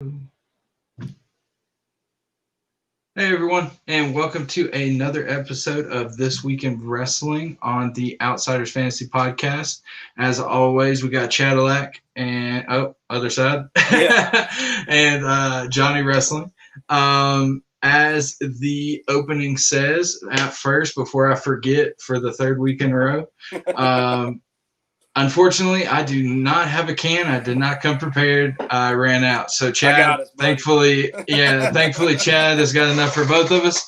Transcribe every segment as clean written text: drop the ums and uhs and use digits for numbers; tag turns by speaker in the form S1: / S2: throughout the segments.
S1: Hey everyone, and welcome to another episode of This Week in Wrestling on the Outsiders Fantasy Podcast. As always, we got Chadillac and other side, and Johnny Wrestling. As the opening says, at first, before I forget, for the third week in a row. Unfortunately, I do not have a can. I did not come prepared. I ran out. So Chad, thankfully, Chad has got enough for both of us.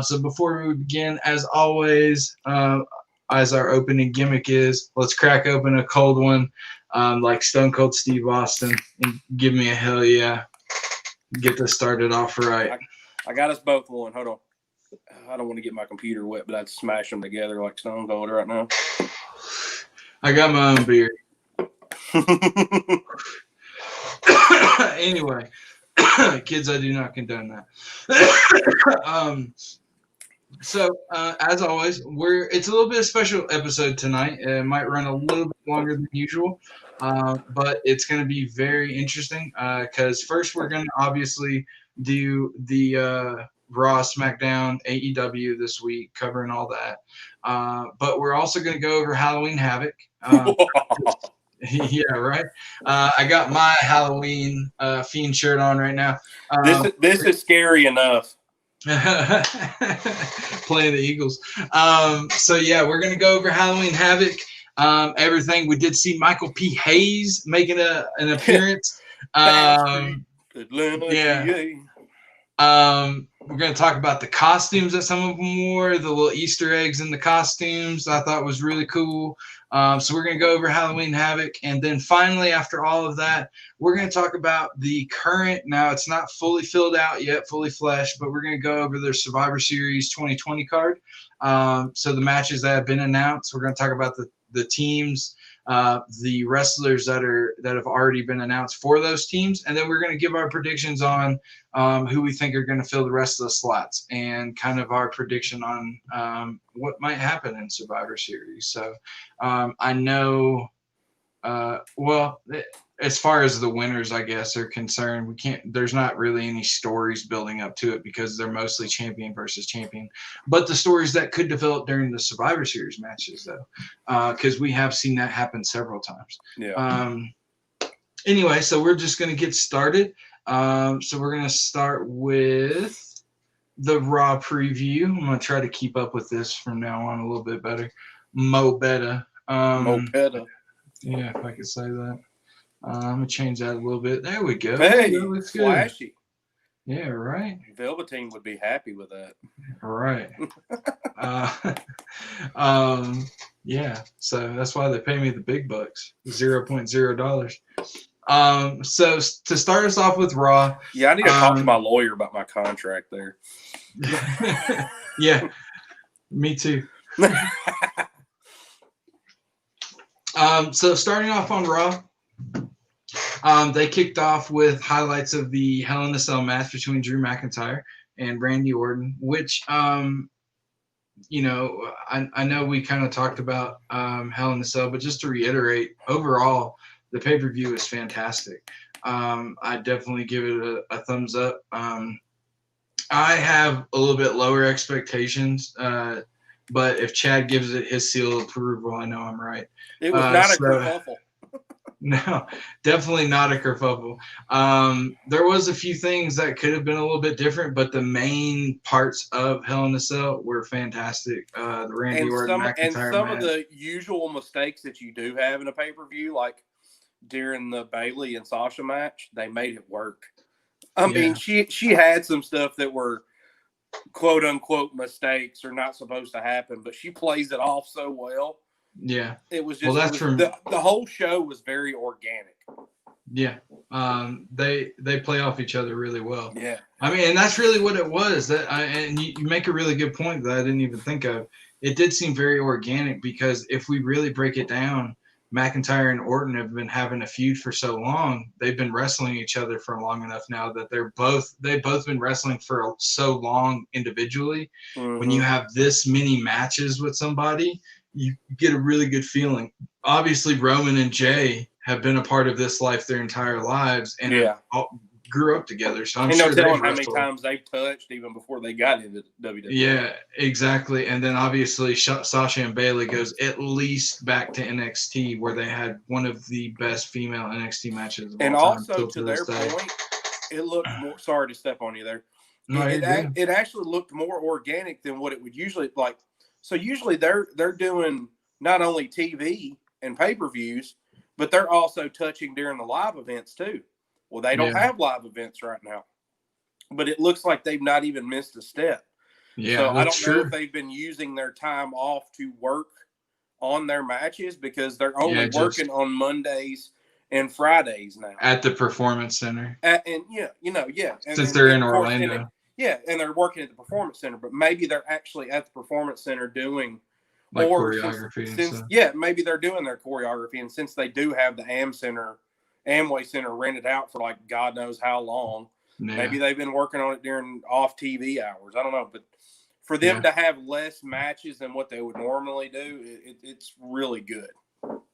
S1: So before we begin, as always, as our opening gimmick is, let's crack open a cold one, like Stone Cold Steve Austin, and give me a hell yeah. Get this started off right.
S2: I got us both one. Hold on. I don't want to get my computer wet, but I'd smash them together like Stone Cold right now.
S1: I got my own beer. Anyway, kids, I do not condone that. So as always, it's a little bit of a special episode tonight. It might run a little bit longer than usual, but it's going to be very interesting because first we're going to obviously do the Raw, Smackdown, AEW this week, covering all that. But we're also going to go over Halloween Havoc. Yeah, right. I got my Halloween Fiend shirt on right now.
S2: This is scary enough.
S1: Playing the Eagles. So yeah, we're going to go over Halloween Havoc. Everything. We did see Michael P. Hayes making an appearance.
S2: Atlanta,
S1: We're going to talk about the costumes that some of them wore, the little Easter eggs in the costumes I thought was really cool. So we're going to go over Halloween Havoc. And then finally, after all of that, we're going to talk about the current, now it's not fully filled out yet, fully fleshed, but we're going to go over their Survivor Series 2020 card. So the matches that have been announced, we're going to talk about the teams, the wrestlers that have already been announced for those teams, and then we're going to give our predictions on who we think are going to fill the rest of the slots and kind of our prediction on what might happen in Survivor Series. So I know, as far as the winners, I guess, are concerned, there's not really any stories building up to it because they're mostly champion versus champion. But the stories that could develop during the Survivor Series matches, though, because we have seen that happen several times.
S2: Yeah.
S1: Anyway, so we're just going to get started. So we're going to start with the Raw preview. I'm going to try to keep up with this from now on a little bit better. Mo Betta. Yeah, if I could say that. I'm going to change that a little bit. There we go.
S2: Hey, that looks flashy.
S1: Good. Yeah, right.
S2: Velveteen would be happy with that.
S1: Right. Yeah, so that's why they pay me the big bucks, $0.0. So to start us off with Raw.
S2: Yeah, I need to talk to my lawyer about my contract there.
S1: Yeah, me too. So starting off on Raw, they kicked off with highlights of the Hell in a Cell match between Drew McIntyre and Randy Orton, which, I know we kind of talked about Hell in a Cell, but just to reiterate, overall, the pay-per-view is fantastic. I definitely give it a thumbs up. I have a little bit lower expectations, but if Chad gives it his seal of approval, I know I'm right.
S2: It was not a kerfuffle.
S1: No, definitely not a kerfuffle. There was a few things that could have been a little bit different, but the main parts of Hell in a Cell were fantastic. The Randy Orton McIntyre
S2: and some
S1: match.
S2: Of the usual mistakes that you do have in a pay-per-view, like during the Bayley and Sasha match, they made it work. I mean, she had some stuff that were quote unquote mistakes or not supposed to happen, but she plays it off so well.
S1: Yeah,
S2: it was just the whole show was very organic.
S1: Yeah, they play off each other really well.
S2: Yeah,
S1: I mean, and that's really what it was. And you make a really good point that I didn't even think of. It did seem very organic because if we really break it down, McIntyre and Orton have been having a feud for so long. They've been wrestling each other for long enough now that they've both been wrestling for so long individually. Mm-hmm. When you have this many matches with somebody, you get a really good feeling. Obviously, Roman and Jay have been a part of this life their entire lives and have grew up together. So I'm
S2: and
S1: sure
S2: no
S1: they've
S2: telling how many
S1: wrestled.
S2: times they touched even before they got into WWE.
S1: Yeah, exactly. And then obviously Sasha and Bayley goes at least back to NXT, where they had one of the best female NXT matches of
S2: And
S1: all time.
S2: also, to their point, it looked more. Sorry to step on you there.
S1: No,
S2: It actually looked more organic than what it would usually like. So usually they're doing not only TV and pay-per-views, but they're also touching during the live events too. Well, they don't have live events right now, but it looks like they've not even missed a step.
S1: Yeah,
S2: so I don't know if they've been using their time off to work on their matches, because they're only working on Mondays and Fridays now
S1: at the Performance Center.
S2: And
S1: since they're in Orlando.
S2: And they're working at the Performance Center, but maybe they're actually at the Performance Center doing
S1: like choreography.
S2: Maybe they're doing their choreography, and since they do have the Amway Center rented out for like God knows how long, maybe they've been working on it during off TV hours. I don't know, but for them to have less matches than what they would normally do, it's really good.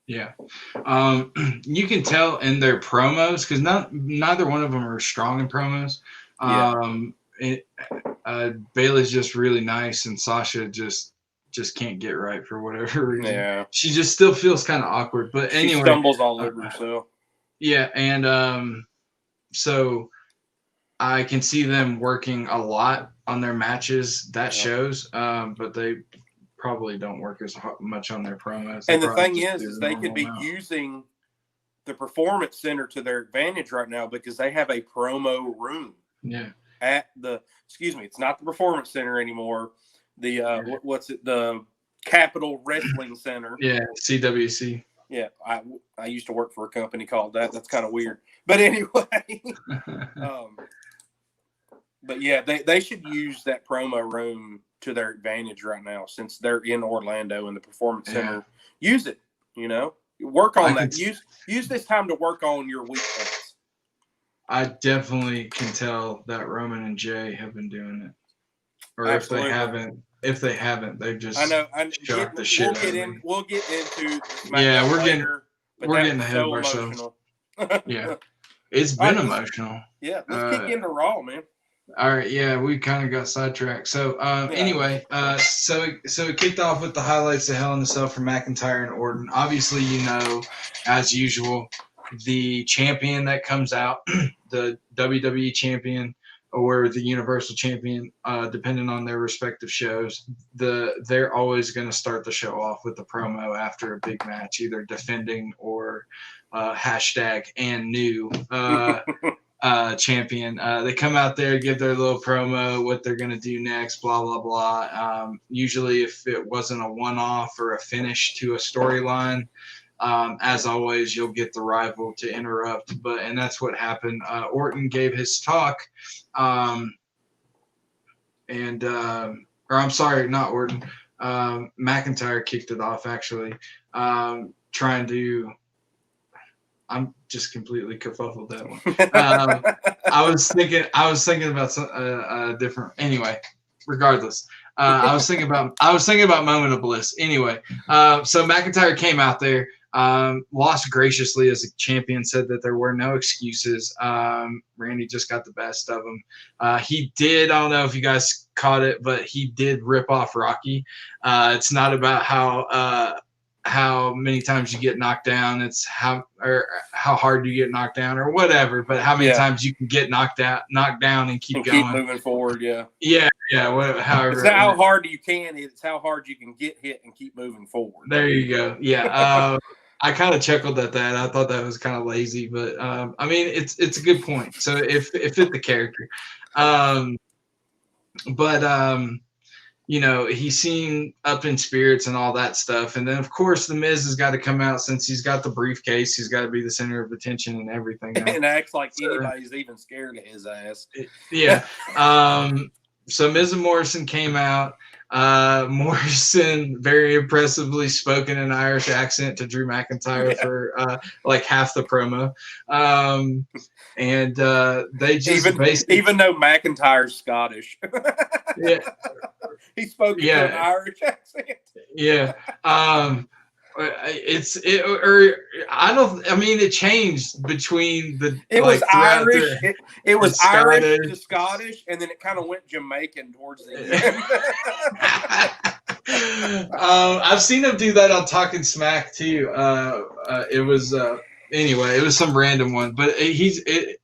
S1: Yeah. You can tell in their promos, because neither one of them are strong in promos. Bayley's just really nice, and Sasha just can't get right for whatever reason.
S2: Yeah.
S1: She just still feels kind of awkward. But anyway.
S2: She stumbles all over herself.
S1: Yeah, and so I can see them working a lot on their matches. That shows, but they probably don't work as much on their promos.
S2: And the thing is they could be using the Performance Center to their advantage right now, because they have a promo room.
S1: Yeah.
S2: It's not the Performance Center anymore. The what's it? The Capital Wrestling Center.
S1: Yeah, CWC.
S2: Yeah, I used to work for a company called that. That's kind of weird, but anyway. But yeah, they should use that promo room to their advantage right now, since they're in Orlando and the Performance Center. Use it, work on that. Use this time to work on your weak points.
S1: I definitely can tell that Roman and Jay have been doing it, or
S2: Absolutely.
S1: if they haven't, they've just
S2: shocked the shit out of me. We'll get into
S1: Smackdown
S2: we're getting
S1: ahead of ourselves. Yeah, it's been emotional.
S2: Yeah, let's kick into Raw, man.
S1: All right, yeah, we kind of got sidetracked. So anyway, so it kicked off with the highlights of Hell in a Cell for McIntyre and Orton. Obviously, as usual, the champion that comes out, the WWE champion or the Universal champion, depending on their respective shows, they're always going to start the show off with the promo after a big match, either defending or #and new. Champion. They come out there, give their little promo, what they're going to do next, blah, blah, blah. Usually if it wasn't a one-off or a finish to a storyline, as always, you'll get the rival to interrupt. And that's what happened. Orton gave his talk. Or I'm sorry, not Orton. McIntyre kicked it off, actually. Trying to... I'm just completely kerfuffled that one. I was thinking about some different. Anyway, regardless, I was thinking about Moment of Bliss. Anyway, so McIntyre came out there, lost graciously as a champion, said that there were no excuses. Randy just got the best of him. He did. I don't know if you guys caught it, but he did rip off Rocky. It's not about how many times you get knocked down, it's how hard you get knocked down or whatever, but how many times you can get knocked down and keep going.
S2: Keep moving forward,
S1: however.
S2: It's not how hard you can, it's how hard you can get hit and keep moving forward.
S1: There you go. Yeah. I kind of chuckled at that. I thought that was kind of lazy, but I mean, it's a good point. So it fit the character. He seemed up in spirits and all that stuff. And then, of course, The Miz has got to come out since he's got the briefcase. He's got to be the center of attention and everything.
S2: And acts like anybody's even scared of his ass.
S1: Yeah. So Miz and Morrison came out. Morrison very impressively spoke in an Irish accent to Drew McIntyre for like half the promo. And they just
S2: even though McIntyre's Scottish.
S1: Yeah.
S2: He spoke in an Irish accent.
S1: Yeah. I mean, it changed between the.
S2: It was Irish. It was Irish
S1: Scottish.
S2: to Scottish, and then it kind of went Jamaican towards the end.
S1: I've seen him do that on Talking Smack too. It was anyway. It was some random one, but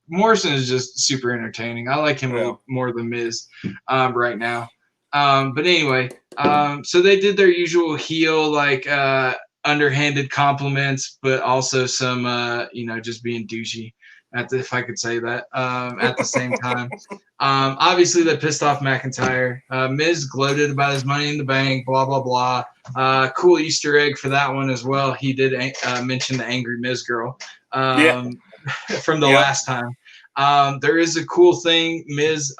S1: Morrison is just super entertaining. I like him a little more than Miz right now. But anyway, so they did their usual heel underhanded compliments, but also some just being douchey. If I could say that at the same time. Obviously, they pissed off McIntyre. Miz gloated about his money in the bank, blah, blah, blah. Cool Easter egg for that one as well. He did mention the angry Miz girl from the last time. There is a cool thing. Miz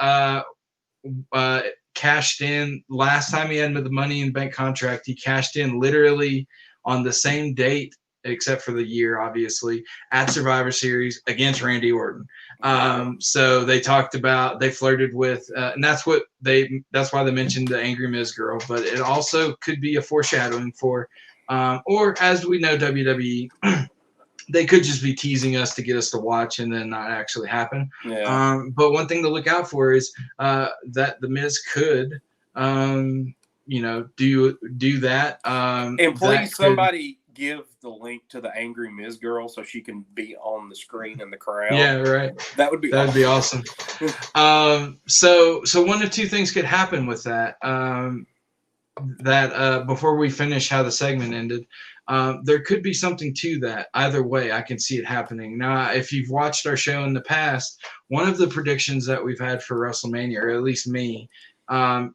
S1: cashed in last time he had the money in bank contract. He cashed in literally on the same date, except for the year, obviously, at Survivor Series against Randy Orton. So they flirted with, and that's why they mentioned the angry Miz girl, but it also could be a foreshadowing for, or as we know, WWE, they could just be teasing us to get us to watch and then not actually happen.
S2: Yeah.
S1: But one thing to look out for is that the Miz could, do that.
S2: And please, somebody give the link to the angry Miz girl so she can be on the screen in the crowd.
S1: Yeah, right.
S2: That would be
S1: awesome. So one of two things could happen with that. Before we finish how the segment ended, there could be something to that. Either way, I can see it happening. Now, if you've watched our show in the past, one of the predictions that we've had for WrestleMania, or at least me,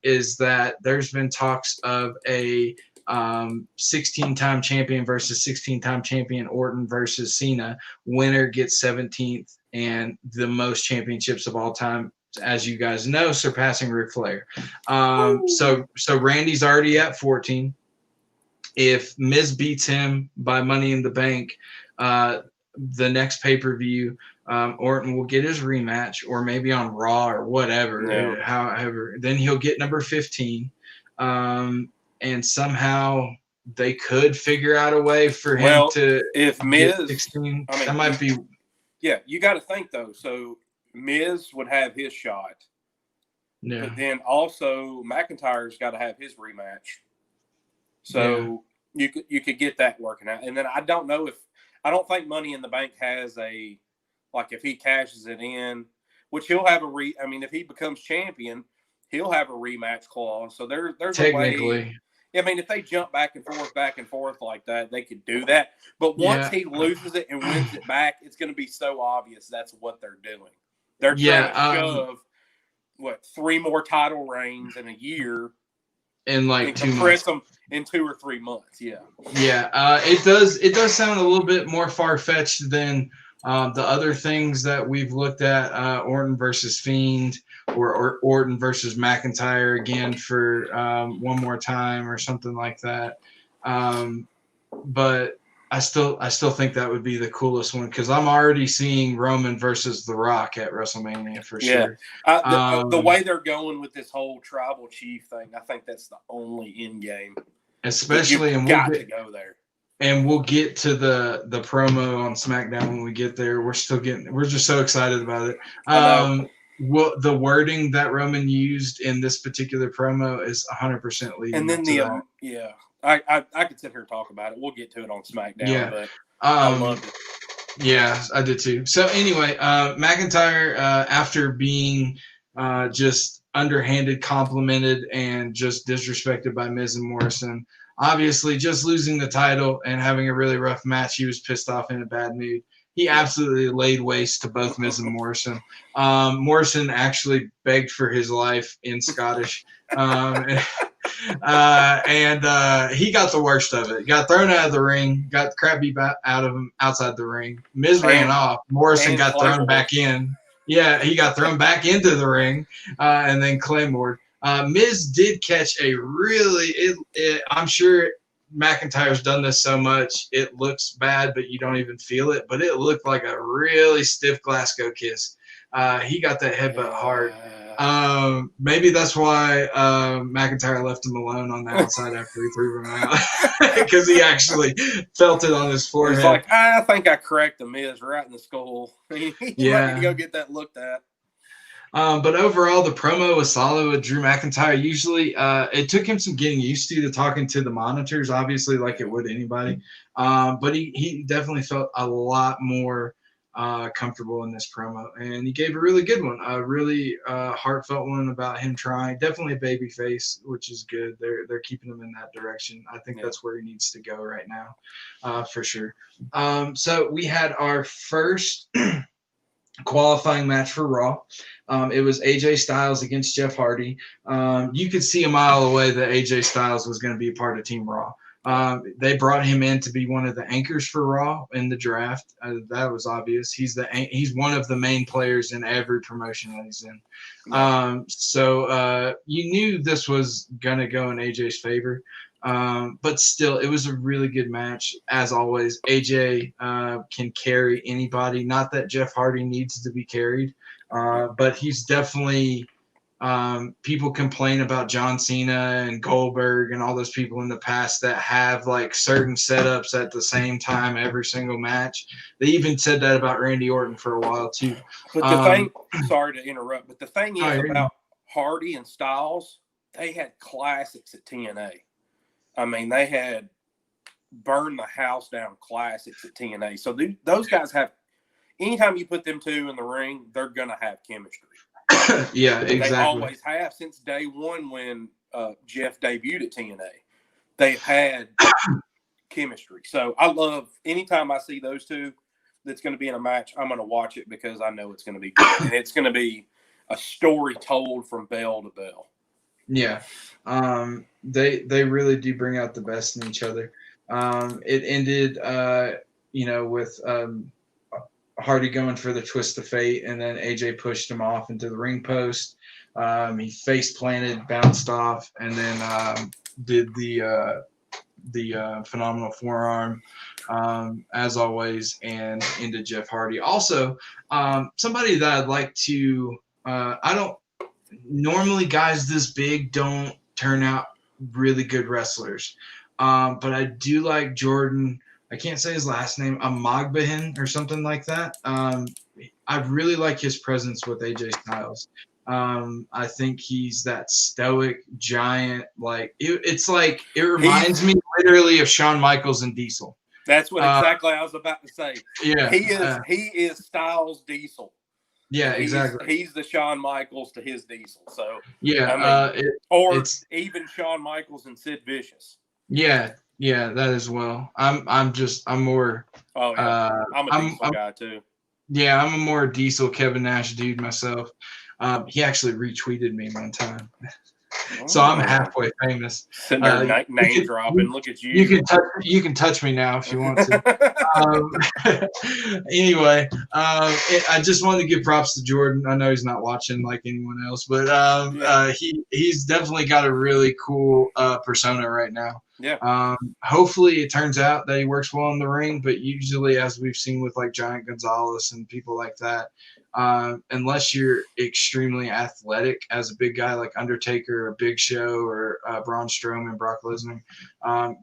S1: is that there's been talks of a 16-time champion versus 16-time champion Orton versus Cena. Winner gets 17th and the most championships of all time, as you guys know, surpassing Ric Flair. So Randy's already at 14. If Miz beats him by Money in the Bank, the next pay-per-view, Orton will get his rematch, or maybe on Raw or whatever. However, then he'll get number 15. And somehow they could figure out a way for him to
S2: if Miz
S1: 16. That might be.
S2: Yeah, you got to think though. So Miz would have his shot.
S1: Yeah.
S2: But then also McIntyre's got to have his rematch. So you could get that working out. And then I don't think Money in the Bank has if he cashes it in, which he'll have if he becomes champion, he'll have a rematch clause. So there's
S1: technically
S2: a way. I mean, if they jump back and forth like that, they could do that. But once he loses it and wins it back, it's going to be so obvious that's what they're doing. They're trying to shove 3 more title reigns in a year,
S1: in
S2: and
S1: 2
S2: compress
S1: months.
S2: them in 2 or 3 months. Yeah.
S1: It does sound a little bit more far-fetched than the other things that we've looked at. Orton versus Fiend, or Orton versus McIntyre again for one more time or something like that. But I still think that would be the coolest one, because I'm already seeing Roman versus The Rock at WrestleMania for sure.
S2: The way they're going with this whole tribal chief thing, I think that's the only end game.
S1: Especially,
S2: you've got to go there.
S1: And we'll get to the promo on Smackdown when we get there. We're just so excited about it. The wording that Roman used in this particular promo is 100% leading.
S2: And then I could sit here and talk about it. We'll get to it on Smackdown, but I loved it.
S1: Yeah, I did too. So anyway, McIntyre, after being just underhanded, complimented, and just disrespected by Miz and Morrison, obviously just losing the title and having a really rough match, he was pissed off, in a bad mood. He absolutely laid waste to both Miz and Morrison. Morrison actually begged for his life in Scottish. And he got the worst of it. Got thrown out of the ring, got the crap beat out of him outside the ring. Miz ran off. Morrison got thrown back in. Yeah, he got thrown back into the ring, and then Claymore. Miz did catch a really I'm sure McIntyre's done this so much, it looks bad, but you don't even feel it. But it looked like a really stiff Glasgow kiss. He got that headbutt hard. Maybe that's why McIntyre left him alone on the outside after he threw him out, because he actually felt it on his forehead.
S2: He's like, I think I cracked the Miz right in the skull. He might need to go get that looked at.
S1: But overall, the promo was solid with Drew McIntyre. Usually, it took him some getting used to talking to the monitors, obviously, like it would anybody. But he definitely felt a lot more comfortable in this promo, and he gave a really good one, a really heartfelt one about him trying. Definitely a baby face, which is good. They're keeping him in that direction. I think that's where he needs to go right now, for sure. So we had our first qualifying match for Raw. It was AJ Styles against Jeff Hardy. You could see a mile away that AJ Styles was going to be a part of Team Raw. They brought him in to be one of the anchors for Raw in the draft. That was obvious. He's one of the main players in every promotion that he's in. So you knew this was going to go in AJ's favor. But still, it was a really good match. As always, AJ can carry anybody. Not that Jeff Hardy needs to be carried, but he's definitely people complain about John Cena and Goldberg and all those people in the past that have like certain setups at the same time every single match. They even said that about Randy Orton for a while too.
S2: But the thing, sorry to interrupt, but the thing is about Hardy and Styles, they had classics at TNA. I mean, they had burn the house down classics at TNA. So those guys have, anytime you put them two in the ring, they're going to have chemistry.
S1: Yeah, exactly.
S2: They always have since day one when Jeff debuted at TNA. They've had chemistry. So I love, anytime I see those two that's going to be in a match, I'm going to watch it because I know it's going to be good. And it's going to be a story told from bell to bell.
S1: Yeah, they really do bring out the best in each other. It ended, with Hardy going for the twist of fate, and then AJ pushed him off into the ring post. He face planted, bounced off, and then did the phenomenal forearm, as always, and into Jeff Hardy. Also, somebody that I'd like to, normally guys this big don't turn out really good wrestlers. But I do like Jordan. I can't say his last name. Magbahin or something like that. I really like his presence with AJ Styles. I think he's that stoic giant. Like it reminds me literally of Shawn Michaels and Diesel.
S2: That's what exactly I was about to say.
S1: Yeah,
S2: he is Styles Diesel.
S1: Yeah, exactly.
S2: He's the Shawn Michaels to his Diesel. So
S1: yeah,
S2: even Shawn Michaels and Sid Vicious.
S1: Yeah, that as well. I'm more.
S2: Oh yeah, I'm a Diesel guy too.
S1: Yeah, I'm a more Diesel Kevin Nash dude myself. He actually retweeted me one time. So I'm halfway famous.
S2: Sitting there name dropping. Look at you.
S1: You can touch me now if you want to. Anyway, I just wanted to give props to Jordan. I know he's not watching like anyone else, but he's definitely got a really cool persona right now.
S2: Yeah.
S1: Hopefully it turns out that he works well in the ring, but usually, as we've seen with like Giant Gonzalez and people like that, unless you're extremely athletic as a big guy like Undertaker or Big Show or Braun Strowman, Brock Lesnar,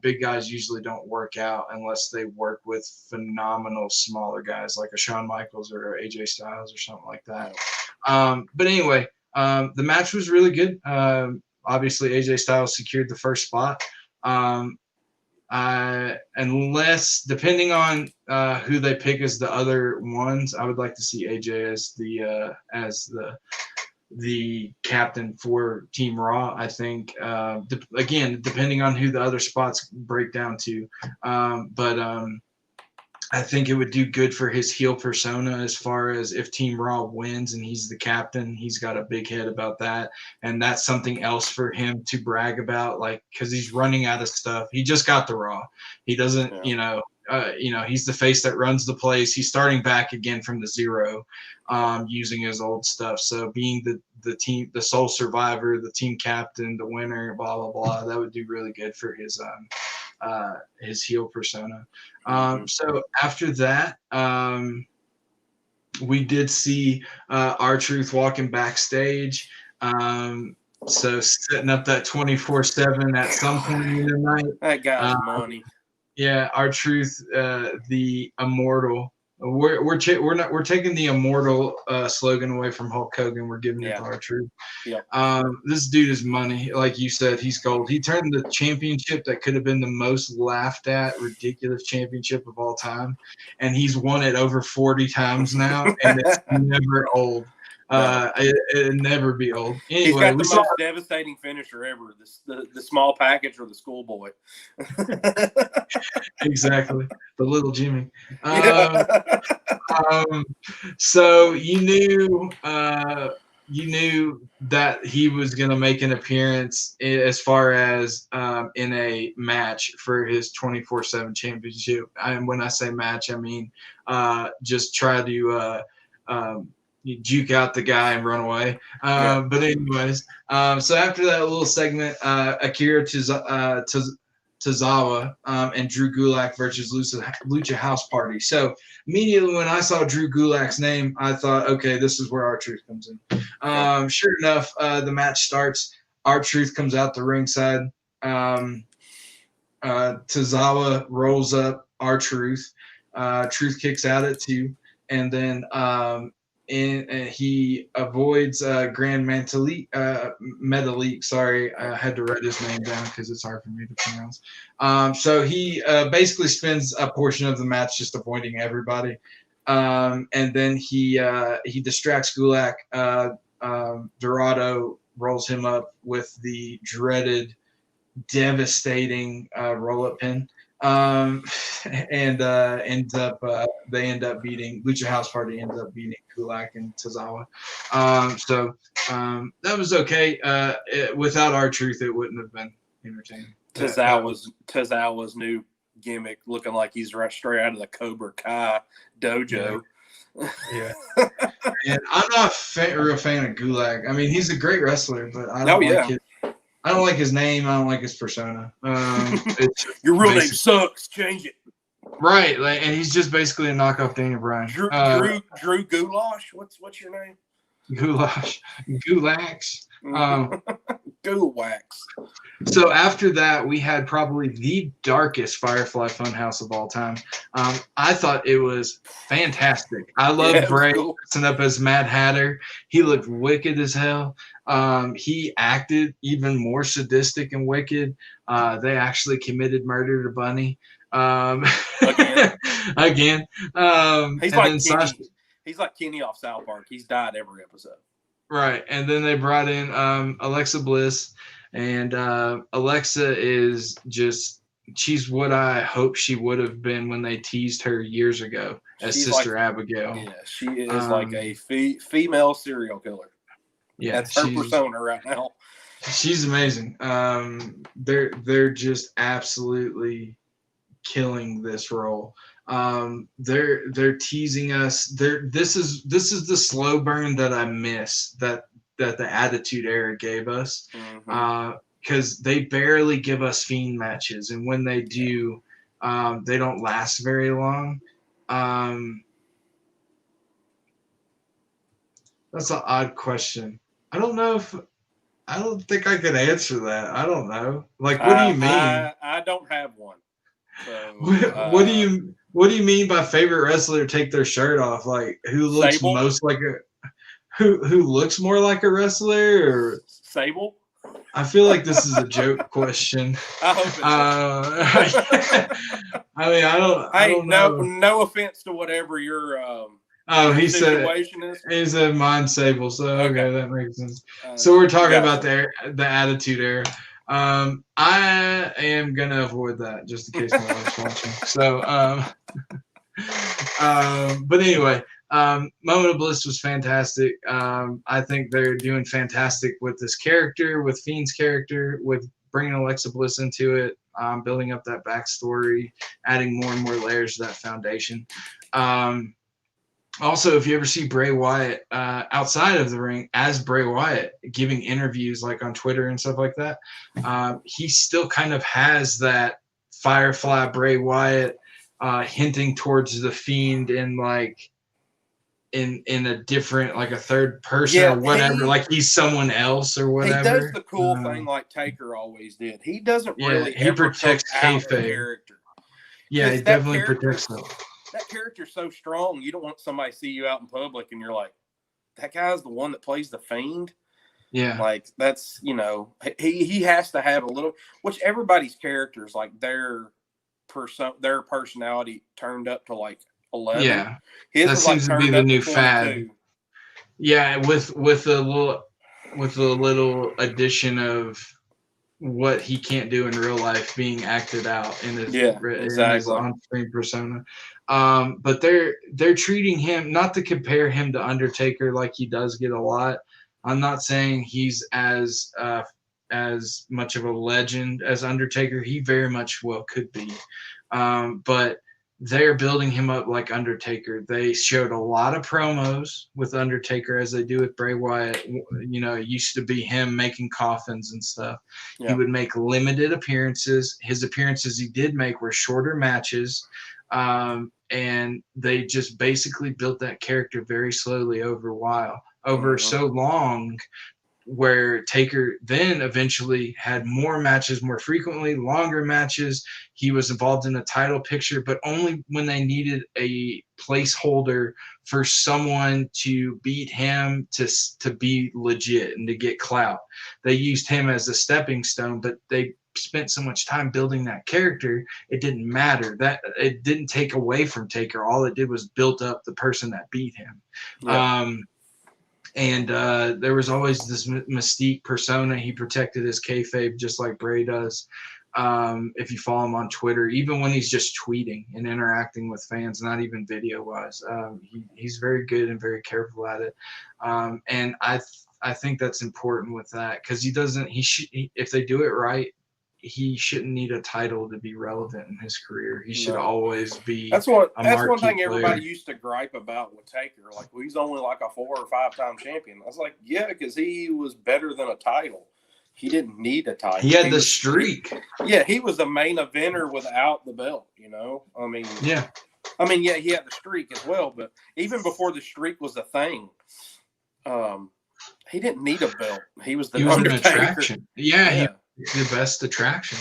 S1: big guys usually don't work out unless they work with phenomenal smaller guys like a Shawn Michaels or AJ Styles or something like that. But anyway, the match was really good. Obviously, AJ Styles secured the first spot. Unless, depending on who they pick as the other ones, I would like to see AJ as the captain for Team Raw. I think again, depending on who the other spots break down to, but I think it would do good for his heel persona as far as if Team Raw wins and he's the captain, he's got a big head about that. And that's something else for him to brag about, like, because he's running out of stuff. He just got the Raw. He doesn't, he's the face that runs the place. He's starting back again from the zero, using his old stuff. So being the team, the sole survivor, the team captain, the winner, blah, blah, blah, that would do really good for his heel persona. So after that, we did see R-Truth walking backstage. So setting up that 24/7 at some point in the night.
S2: That guy's money.
S1: Yeah, R-Truth, the immortal. We're taking the immortal slogan away from Hulk Hogan. We're giving it to R-Truth.
S2: Yep.
S1: This dude is money. Like you said, he's gold. He turned the championship that could have been the most laughed at, ridiculous championship of all time, and he's won it over 40 times now, and it's never old. It'd never be old. Anyway,
S2: he's got the most devastating finisher ever. The small package or the schoolboy.
S1: Exactly, the little Jimmy. So you knew that he was going to make an appearance as far as in a match for his 24/7 championship. And when I say match, I mean just try to you juke out the guy and run away. But anyways, so after that little segment, Akira Tozawa and Drew Gulak versus Lucha House Party. So immediately when I saw Drew Gulak's name, I thought, okay, this is where R-Truth comes in. Sure enough, the match starts. R-Truth comes out the ringside. Tozawa rolls up R-Truth. Truth kicks out at 2. And then he avoids Grand Metalik. Sorry, I had to write his name down because it's hard for me to pronounce. So he basically spends a portion of the match just avoiding everybody. And then he distracts Gulak. Dorado rolls him up with the dreaded, devastating roll-up pin. And they end up beating Lucha House Party ends up beating Gulak and Tozawa. So that was okay. Without R-Truth, it wouldn't have been entertaining.
S2: Tozawa's new gimmick, looking like he's right straight out of the Cobra Kai dojo.
S1: Yeah. And I'm not a real fan of Gulak. I mean, he's a great wrestler, but I don't like his name. I don't like his persona.
S2: Your real name sucks. Change it.
S1: Right, and he's just basically a knockoff Daniel Bryan.
S2: Drew Goulash. What's your name?
S1: Gulax.
S2: Gulax.
S1: So after that, we had probably the darkest Firefly Funhouse of all time. I thought it was fantastic. I love Bray dressing up as Mad Hatter. He looked wicked as hell. He acted even more sadistic and wicked. They actually committed murder to Bunny. Again.
S2: He's like Kenny off South Park. He's died every episode.
S1: Right. And then they brought in Alexa Bliss. And Alexa is just, she's what I hope she would have been when they teased her years ago as Sister Abigail.
S2: Yeah, she is like a female serial killer.
S1: Yeah,
S2: that's her persona right now.
S1: She's amazing. They're just absolutely killing this role. They're teasing us. This is the slow burn that I miss that the Attitude Era gave us, because they barely give us Fiend matches, and when they do, they don't last very long. That's an odd question. I don't think I could answer that. I don't know. Like, what do you mean?
S2: I don't have one. So,
S1: what do you mean by favorite wrestler take their shirt off? Like, who looks
S2: Sable?
S1: most like who looks more like a wrestler? Or
S2: Sable?
S1: I feel like this is a joke question.
S2: I hope
S1: it's I mean, I don't know.
S2: No offense to whatever your
S1: he said
S2: is.
S1: He said mine Sable, so okay, that makes sense. So we're talking about the Attitude Era. I am gonna avoid that just in case my wife's watching. So, but anyway, Moment of Bliss was fantastic. I think they're doing fantastic with this character, with Fiend's character, with bringing Alexa Bliss into it, building up that backstory, adding more and more layers to that foundation. Also, if you ever see Bray Wyatt outside of the ring as Bray Wyatt giving interviews like on Twitter and stuff like that, he still kind of has that Firefly Bray Wyatt hinting towards the Fiend and like in a different, like a third person or whatever, like he's someone else or whatever.
S2: He does the cool thing like Taker always did. He doesn't really
S1: he protects kayfabe.
S2: Character.
S1: Yeah, he definitely protects them.
S2: That character's so strong, you don't want somebody to see you out in public and you're like, that guy's the one that plays the Fiend.
S1: Yeah,
S2: like that's he has to have a little, which everybody's characters like their personality turned up to like 11.
S1: Yeah, that seems to be the new fad. Yeah, with a little addition of what he can't do in real life being acted out in his, his on-screen persona. But they're treating him, not to compare him to Undertaker like he does get a lot. I'm not saying he's as much of a legend as Undertaker. He very much well could be. But they're building him up like Undertaker. They showed a lot of promos with Undertaker as they do with Bray Wyatt. You know, it used to be him making coffins and stuff. Yeah. He would make limited appearances. His appearances he did make were shorter matches. And they just basically built that character very slowly over so long, where Taker then eventually had more matches more frequently, longer matches. He was involved in a title picture, but only when they needed a placeholder for someone to beat him to be legit and to get clout. They used him as a stepping stone, but they spent so much time building that character, it didn't matter. That it didn't take away from Taker. All it did was build up the person that beat him. Yeah. And there was always this mystique persona. He protected his kayfabe just like Bray does. If you follow him on Twitter, even when he's just tweeting and interacting with fans, not even video-wise, he's very good and very careful at it. And I think that's important with that because he doesn't. If they do it right, he shouldn't need a title to be relevant in his career. He should always be.
S2: That's one thing everybody used to gripe about with Taker. Like, well, he's only like a 4 or 5 time champion. I was like, yeah, because he was better than a title. He didn't need a title.
S1: He had the streak.
S2: Yeah, he was the main eventer without the belt. You know, he had the streak as well. But even before the streak was a thing, he didn't need a belt. He was the Undertaker.
S1: An attraction. Yeah. The best attraction,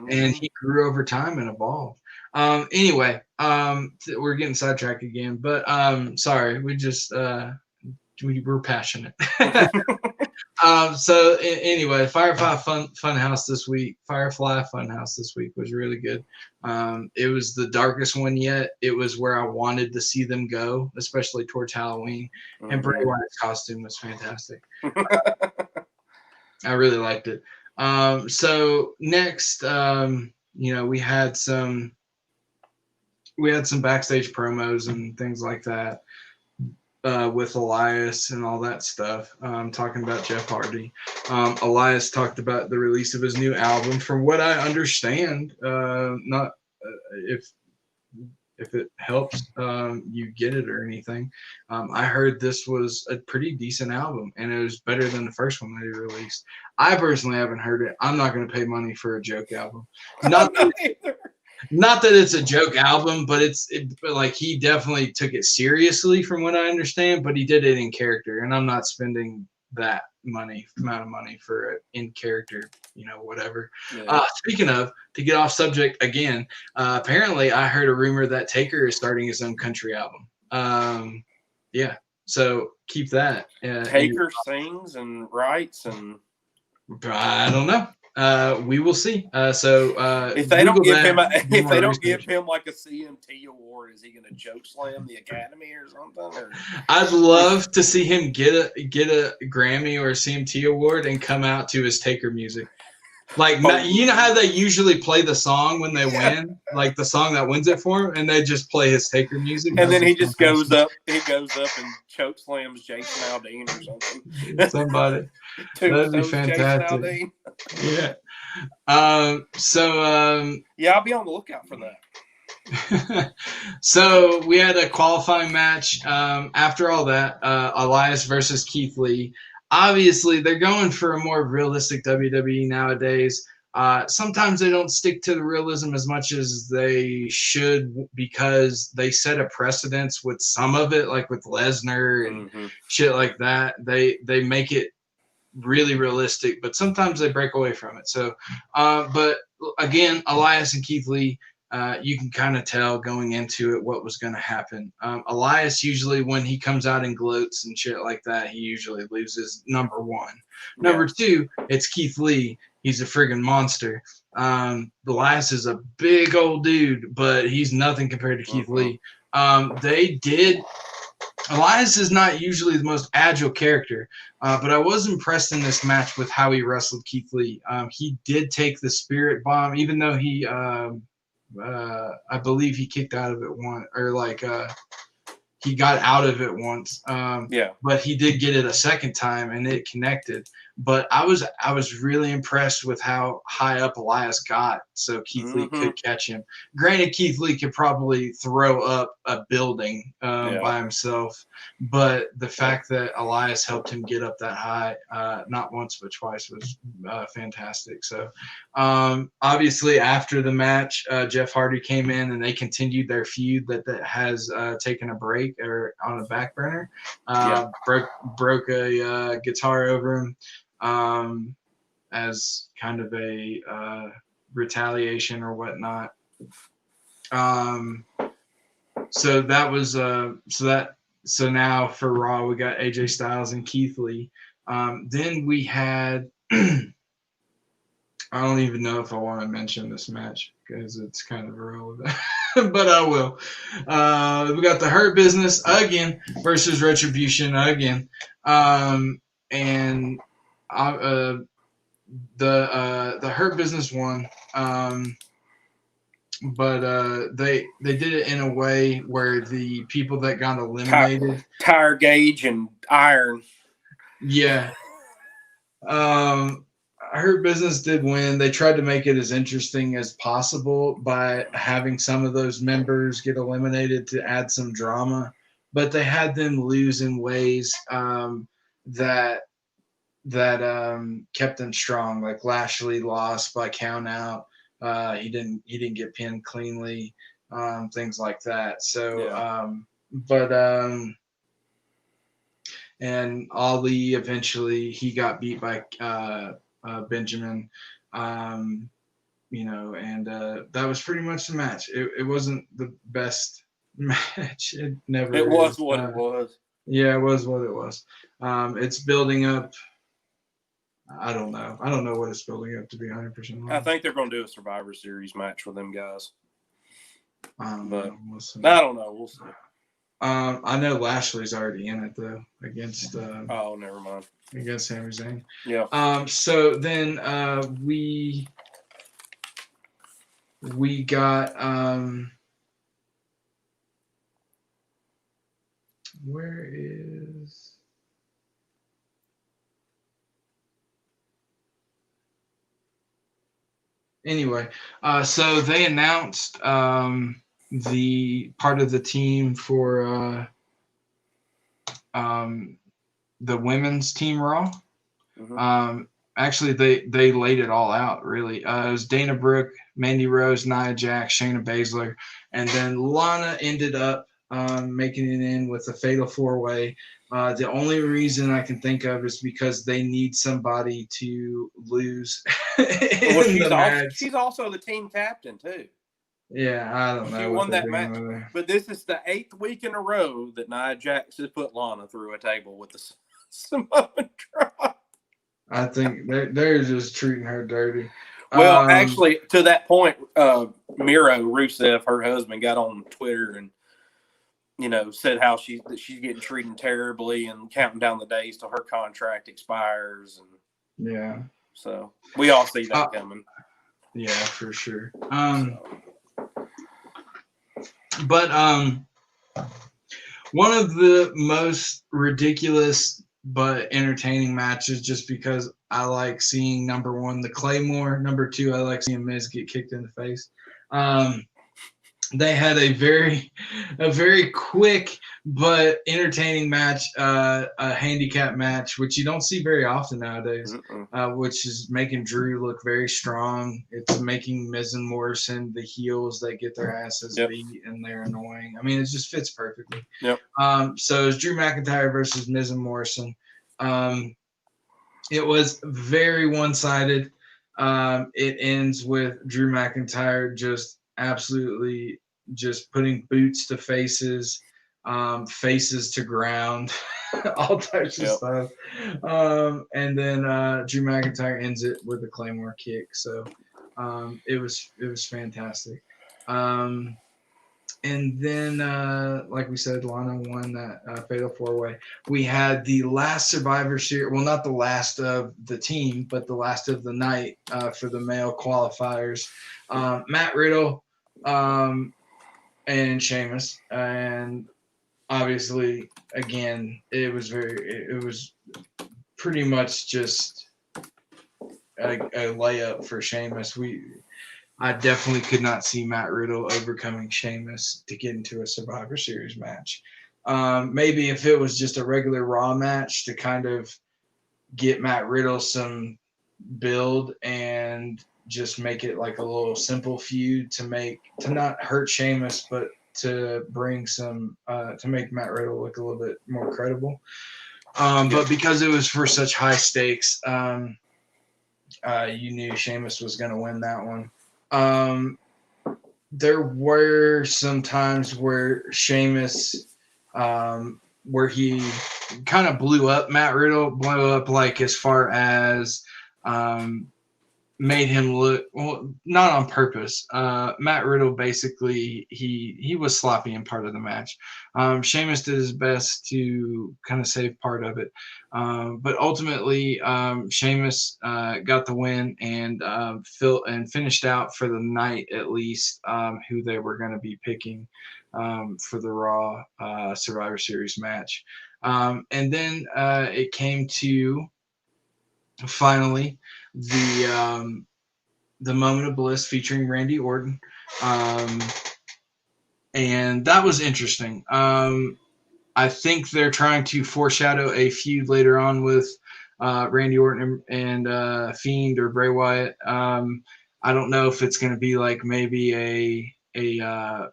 S1: and he grew over time and evolved. Anyway, we're getting sidetracked again, but sorry, we just we're passionate. So anyway, Firefly Funhouse this week was really good. It was the darkest one yet. It was where I wanted to see them go, especially towards Halloween, and Bray Wyatt's costume was fantastic. I really liked it. So next, we had some backstage promos and things like that, with Elias and all that stuff. Talking about Jeff Hardy. Elias talked about the release of his new album. From what I understand, if it helps you get it or anything, I heard this was a pretty decent album, and it was better than the first one that he released. I personally haven't heard it. I'm not going to pay money for a joke album. Not that it's a joke album, but but like he definitely took it seriously from what I understand, but he did it in character, and I'm not spending that amount of money for it in character, whatever. Yeah. Speaking of, to get off subject again, apparently I heard a rumor that Taker is starting his own country album. Yeah, so keep that.
S2: Taker sings and writes, and
S1: I don't know. We will see. If
S2: they don't give him like a CMT award, is he going to choke slam the Academy or something? Or?
S1: I'd love to see him get a Grammy or a CMT award and come out to his Taker music. Like, you know how they usually play the song when they win, like the song that wins it for him, and they just play his Taker music.
S2: And then he just goes up and choke slams Jason Aldean or something.
S1: Somebody. That'd be fantastic. Yeah.
S2: Yeah, I'll be on the lookout for that.
S1: So we had a qualifying match. After all that, Elias versus Keithley. Obviously, they're going for a more realistic WWE nowadays. Sometimes they don't stick to the realism as much as they should because they set a precedence with some of it, like with Lesnar and shit like that. They make it really realistic, but sometimes they break away from it. So, but again, Elias and Keithley, you can kind of tell going into it what was going to happen. Elias usually, when he comes out and gloats and shit like that, he usually loses. Number one. Number two, it's Keith Lee. He's a friggin' monster. Elias is a big old dude, but he's nothing compared to Keith Lee. Elias is not usually the most agile character, but I was impressed in this match with how he wrestled Keith Lee. He did take the spirit bomb, even though he, I believe he kicked out of it once, or he got out of it once. But he did get it a second time, and it connected. But I was really impressed with how high up Elias got, so Keith Lee could catch him. Granted, Keith Lee could probably throw up a building by himself, but the fact that Elias helped him get up that high, not once but twice, was fantastic. So obviously after the match, Jeff Hardy came in and they continued their feud that has taken a break or on a back burner. Broke a guitar over him. As kind of a retaliation or whatnot. So that was so now for Raw we got AJ Styles and Keith Lee. Then we had I don't even know if I want to mention this match because it's kind of irrelevant, but I will. We got the Hurt Business again versus Retribution again, and the Hurt Business won, but they did it in a way where the people that got eliminated,
S2: Tire Gauge and Iron,
S1: Hurt Business did win. They tried to make it as interesting as possible by having some of those members get eliminated to add some drama, but they had them lose in ways that kept them strong. Like Lashley lost by count out. He didn't get pinned cleanly. Things like that. So, and Ali eventually he got beat by Benjamin. And that was pretty much the match. It wasn't the best match. It never.
S2: It was what it was.
S1: Yeah, it was what it was. It's building up. I don't know. I don't know what it's building up to be 100% honest.
S2: I think they're going to do a Survivor Series match with them guys.
S1: I don't know. We'll see.
S2: I don't know. We'll see.
S1: I know Lashley's already in it though against.
S2: Oh, never mind.
S1: Against Sami Zayn.
S2: Yeah.
S1: So then we got where is. Anyway, so they announced the part of the team for the women's team Raw. Actually, they laid it all out, really. It was Dana Brooke, Mandy Rose, Nia Jax, Shayna Baszler, and then Lana ended up making it in with a fatal four-way. The only reason I can think of is because they need somebody to lose
S2: she's also the team captain, too.
S1: Yeah, I don't know.
S2: She won that match. But this is the 8th week in a row that Nia Jax has put Lana through a table with the Samoan drop.
S1: I think they're just treating her dirty.
S2: Well, actually, to that point, Miro Rusev, her husband, got on Twitter and said how she's getting treated terribly and counting down the days till her contract expires. And
S1: yeah,
S2: so we all see that coming.
S1: Yeah, for sure. But one of the most ridiculous but entertaining matches, just because I like seeing number one, the Claymore. Number two, I like seeing Miz get kicked in the face. they had a very quick but entertaining match, a handicap match, which you don't see very often nowadays, which is making Drew look very strong. It's making Miz and Morrison the heels that get their asses beat and they're annoying. I mean, it just fits perfectly.
S2: Yep.
S1: So it's Drew McIntyre versus Miz and Morrison. It was very one-sided. It ends with Drew McIntyre just absolutely just putting boots to faces, faces to ground, all types of stuff. And then Drew McIntyre ends it with a Claymore kick. So it was fantastic. And then, like we said, Lana won that Fatal 4-Way. We had the last Survivor Series, well, not the last of the team, but the last of the night for the male qualifiers. Matt Riddle and Sheamus. And obviously, again, it was pretty much just a layup for Sheamus. I definitely could not see Matt Riddle overcoming Sheamus to get into a Survivor Series match. Maybe if it was just a regular Raw match to kind of get Matt Riddle some build and just make it like a little simple feud to not hurt Sheamus, but to bring some to make Matt Riddle look a little bit more credible. But because it was for such high stakes, you knew Sheamus was going to win that one. There were some times where Sheamus, where he kind of blew up Matt Riddle, like as far as made him look, well, not on purpose. Matt Riddle basically he was sloppy in part of the match. Sheamus did his best to kind of save part of it, but ultimately Sheamus got the win and finished out for the night at least who they were going to be picking for the Raw Survivor Series match, and then it came to finally the Moment of Bliss featuring Randy Orton, and that was interesting. I think they're trying to foreshadow a feud later on with Randy Orton and Fiend or Bray Wyatt. I don't know if it's going to be like maybe a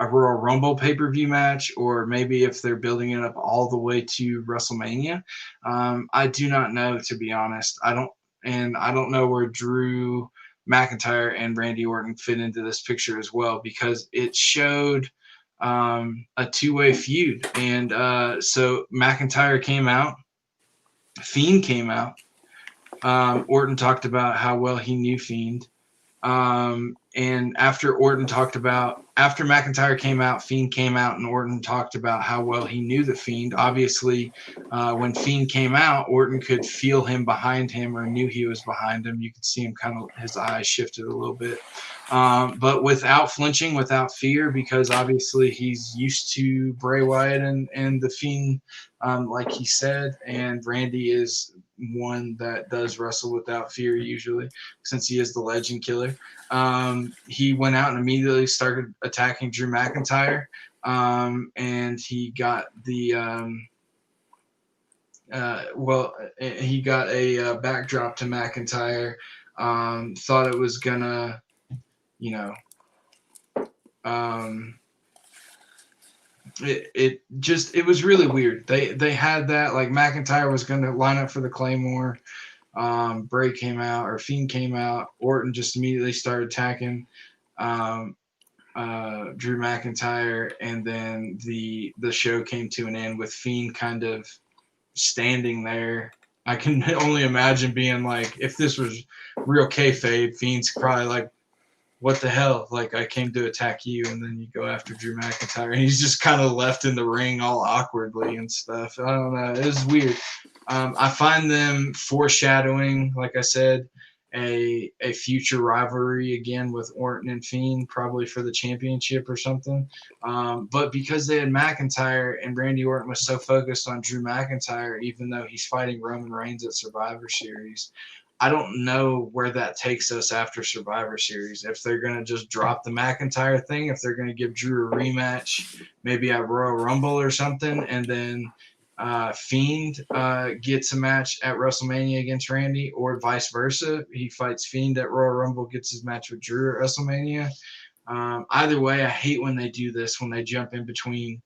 S1: Royal Rumble pay-per-view match, or maybe if they're building it up all the way to WrestleMania. I do not know, to be honest. I don't know where Drew McIntyre and Randy Orton fit into this picture as well, because it showed a two-way feud. And so McIntyre came out, Fiend came out. Orton talked about how well he knew Fiend. And after McIntyre came out, Fiend came out, and Orton talked about how well he knew the Fiend. Obviously, when Fiend came out, Orton could feel him behind him, or knew he was behind him. You could see him his eyes shifted a little bit, but without flinching, without fear, because obviously he's used to Bray Wyatt and the Fiend, like he said, and Randy is one that does wrestle without fear usually, since he is the legend killer. He went out and immediately started attacking Drew McIntyre, and he got he got a backdrop to McIntyre. Thought it was gonna, it was really weird. They had that, like, McIntyre was going to line up for the Claymore. Bray came out, or Fiend came out. Orton just immediately started attacking Drew McIntyre, and then the show came to an end with Fiend kind of standing there. I can only imagine being like, if this was real kayfabe, Fiend's probably like, what the hell? Like, I came to attack you, and then you go after Drew McIntyre, and he's just kind of left in the ring all awkwardly and stuff. I don't know. It was weird. I find them foreshadowing, like I said, a future rivalry again with Orton and Fiend, probably for the championship or something. But because they had McIntyre and Randy Orton was so focused on Drew McIntyre, even though he's fighting Roman Reigns at Survivor Series, I don't know where that takes us after Survivor Series. If they're going to just drop the McIntyre thing, if they're going to give Drew a rematch, maybe at Royal Rumble or something, and then Fiend gets a match at WrestleMania against Randy, or vice versa. He fights Fiend at Royal Rumble, gets his match with Drew at WrestleMania. Either way, I hate when they do this, when they jump in between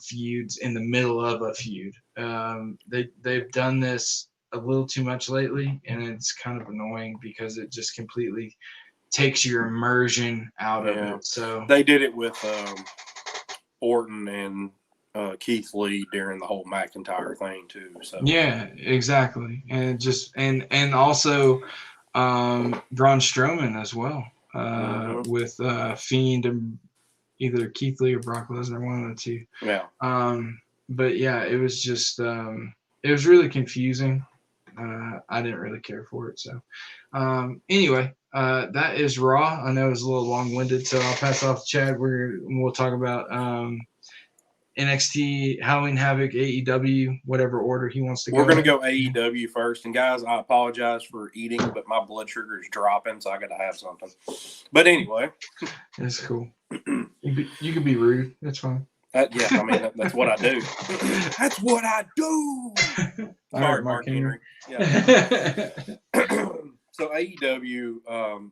S1: feuds in the middle of a feud. They've done this a little too much lately, and it's kind of annoying because it just completely takes your immersion out of it. So
S2: they did it with Orton and Keithley during the whole McIntyre thing too. So
S1: yeah, exactly, and just and also Braun Strowman as well with Fiend and either Keithley or Brock Lesnar, one of the two.
S2: Yeah.
S1: But yeah, it was just it was really confusing. I didn't really care for it. So anyway, that is Raw. I know it was a little long-winded, so I'll pass off to Chad. We'll talk about NXT, Halloween Havoc, AEW, whatever order he wants to go.
S2: We're going to go AEW first. And guys, I apologize for eating, but my blood sugar is dropping, so I got to have something. But anyway.
S1: That's cool. You can be rude. That's fine.
S2: Yeah, I mean, that's what I do. That's what I do. Sorry, Mark Henry. Yeah. So AEW,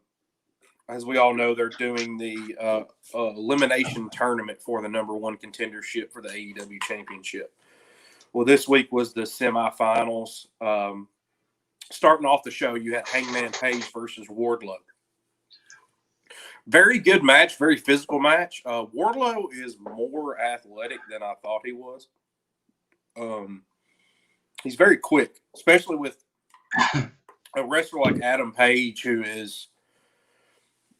S2: as we all know, they're doing the elimination tournament for the number one contendership for the AEW Championship. Well, this week was the semifinals. Starting off the show, you had Hangman Page versus Wardlow. Very good match, very physical match. Wardlow is more athletic than I thought he was. He's very quick, especially with a wrestler like Adam Page, who is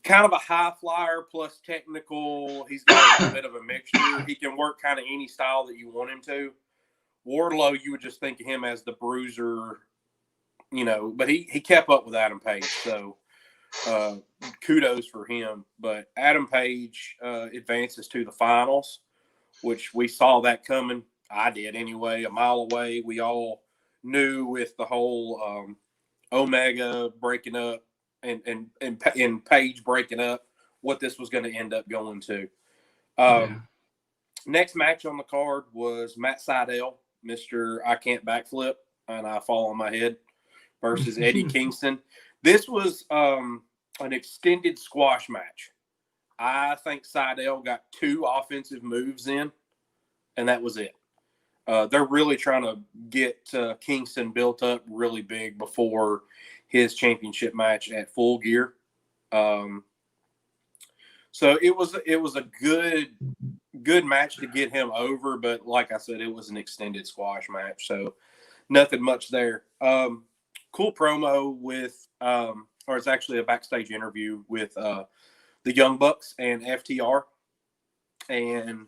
S2: kind of a high flyer plus technical. He's got a little bit of a mixture. He can work kind of any style that you want him to. Wardlow, you would just think of him as the bruiser, but he kept up with Adam Page. So kudos for him. But Adam Page advances to the finals, which we saw that coming. I did anyway, a mile away. We all knew with the whole Omega breaking up and Page breaking up what this was going to end up going to. Next match on the card was Matt Sydal, Mr. I Can't Backflip and I Fall on My Head, versus Eddie Kingston. This was an extended squash match. I think Sydal got 2 offensive moves in, and that was it. They're really trying to get Kingston built up really big before his championship match at Full Gear. So it was a good match to get him over, but like I said, it was an extended squash match, so nothing much there. Cool promo with, or it's actually a backstage interview with the Young Bucks and FTR, and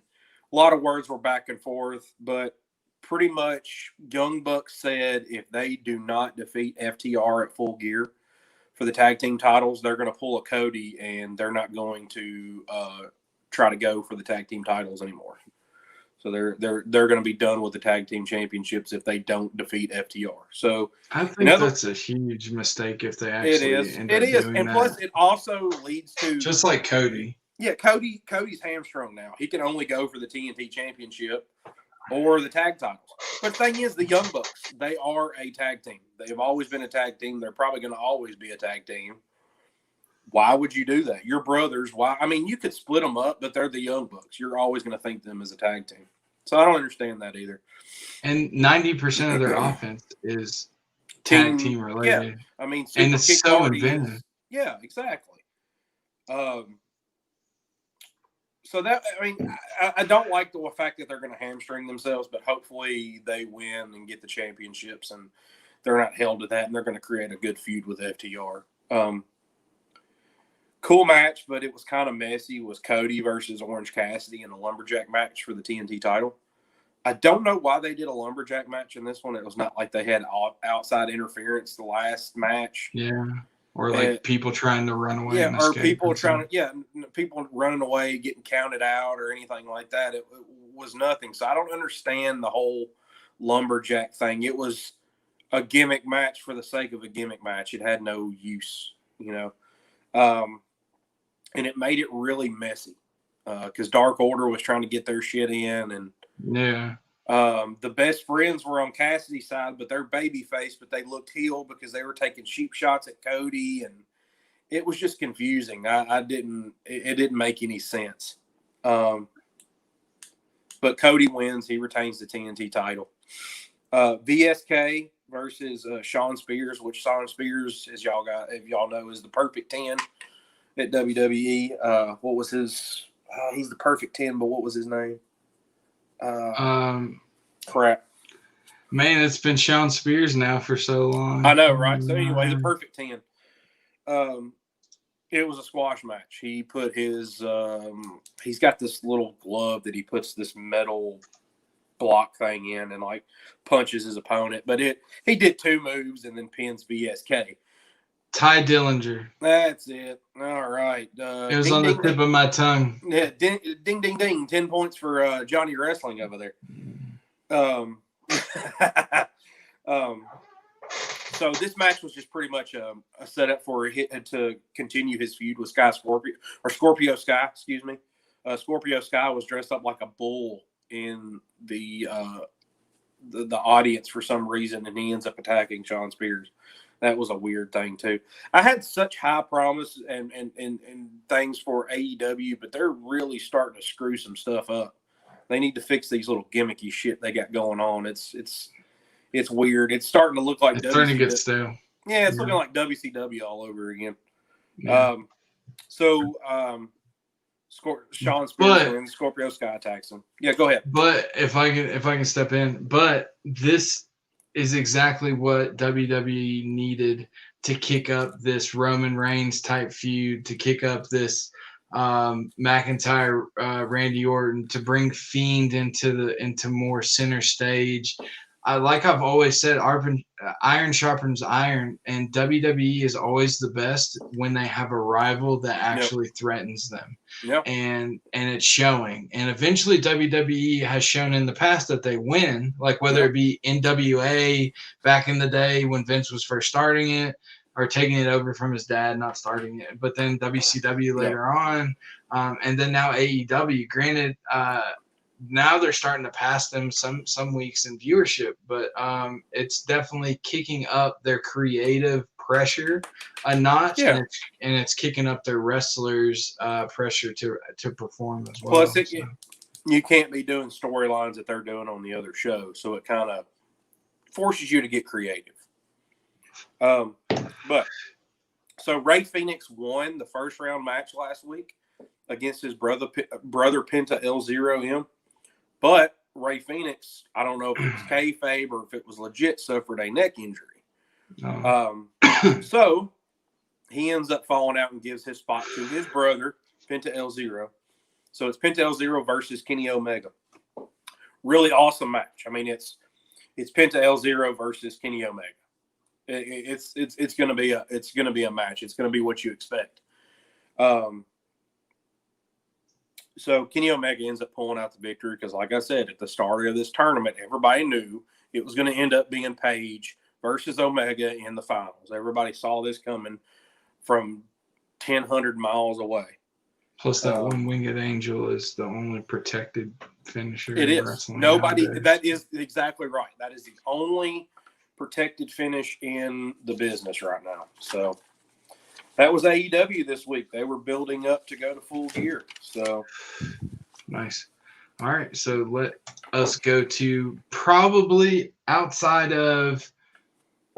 S2: a lot of words were back and forth, but pretty much Young Bucks said if they do not defeat FTR at Full Gear for the tag team titles, they're going to pull a Cody and they're not going to try to go for the tag team titles anymore. So they're going to be done with the tag team championships if they don't defeat FTR. So
S1: I think that's a huge mistake if they actually end up doing
S2: and
S1: that.
S2: Plus it also leads to
S1: just like Cody.
S2: Yeah, Cody's hamstrung now. He can only go for the TNT championship or the tag titles. But the thing is, the Young Bucks, they are a tag team. They've always been a tag team. They're probably going to always be a tag team. Why would you do that? Your brothers, why? I mean, you could split them up, but they're the Young Bucks. You're always going to think them as a tag team. So I don't understand that either.
S1: And 90% of their offense is tag team related.
S2: Yeah, I mean,
S1: and it's so inventive.
S2: Yeah, exactly. So that, I mean, I don't like the fact that they're going to hamstring themselves, but hopefully they win and get the championships and they're not held to that, and they're going to create a good feud with FTR. Cool match, but it was kind of messy. It was Cody versus Orange Cassidy in a lumberjack match for the TNT title. I don't know why they did a lumberjack match in this one. It was not like they had outside interference the last match.
S1: Yeah. Or like people trying to run away.
S2: Yeah, or people people running away, getting counted out or anything like that. It was nothing. So I don't understand the whole lumberjack thing. It was a gimmick match for the sake of a gimmick match. It had no use, and it made it really messy because Dark Order was trying to get their shit in, and the Best Friends were on Cassidy's side, but they're babyface, but they looked heel because they were taking cheap shots at Cody, and it was just confusing. It didn't make any sense. But Cody wins. He retains the TNT title. VSK versus Shawn Spears, which Shawn Spears, if y'all know, is the perfect 10 at WWE. What was his? He's the perfect 10, but what was his name? Crap.
S1: Man, it's been Shawn Spears now for so long.
S2: I know, right? So anyway, the perfect 10. It was a squash match. He put his he's got this little glove that he puts this metal block thing in and like punches his opponent. But he did 2 moves and then pins VSK.
S1: Ty Dillinger.
S2: That's it. All right.
S1: It was on the tip of my tongue.
S2: Yeah, ding, ding, ding, ding. 10 points for Johnny Wrestling over there. So this match was just pretty much a setup for a hit to continue his feud with Scorpio Sky, excuse me. Scorpio Sky was dressed up like a bull in the audience for some reason, and he ends up attacking Shawn Spears. That was a weird thing too. I had such high promise and things for AEW, but they're really starting to screw some stuff up. They need to fix these little gimmicky shit they got going on. It's weird. It's starting to look like
S1: it's starting to get stale.
S2: Yeah, it's looking like WCW all over again.
S1: Yeah.
S2: Shawn Spears wins. Scorpio Sky attacks him. Yeah, go ahead.
S1: But if I can step in, but this is exactly what WWE needed to kick up this Roman Reigns type feud, to kick up this McIntyre, Randy Orton, to bring Fiend into more center stage. Like I've always said, iron sharpens iron, and WWE is always the best when they have a rival that actually threatens them.
S2: Yep.
S1: And it's showing. And eventually WWE has shown in the past that they win, like whether it be NWA back in the day when Vince was first starting it, or taking it over from his dad, not starting it, but then WCW later on, and then now AEW. Granted, now they're starting to pass them some weeks in viewership, but it's definitely kicking up their creative pressure a notch, and it's kicking up their wrestlers' pressure to perform as well.
S2: Plus, you can't be doing storylines that they're doing on the other show, so it kind of forces you to get creative. But so Rey Fenix won the first round match last week against his brother Penta El-Zero-M. But Rey Fenix, I don't know if it was kayfabe or if it was legit, suffered a neck injury. So he ends up falling out and gives his spot to his brother, Penta El-Zero. So it's Penta El-Zero versus Kenny Omega. Really awesome match. I mean, it's Penta El-Zero versus Kenny Omega. It's gonna be a match. It's gonna be what you expect. So Kenny Omega ends up pulling out the victory because, like I said, at the start of this tournament, everybody knew it was going to end up being Page versus Omega in the finals. Everybody saw this coming from 1,000 miles away.
S1: Plus, that one-winged angel is the only protected finisher.
S2: It is. Nobody. Nowadays. That is exactly right. That is the only protected finish in the business right now. So that was AEW this week. They were building up to go to Full Gear. So
S1: nice. All right. So let us go to probably outside of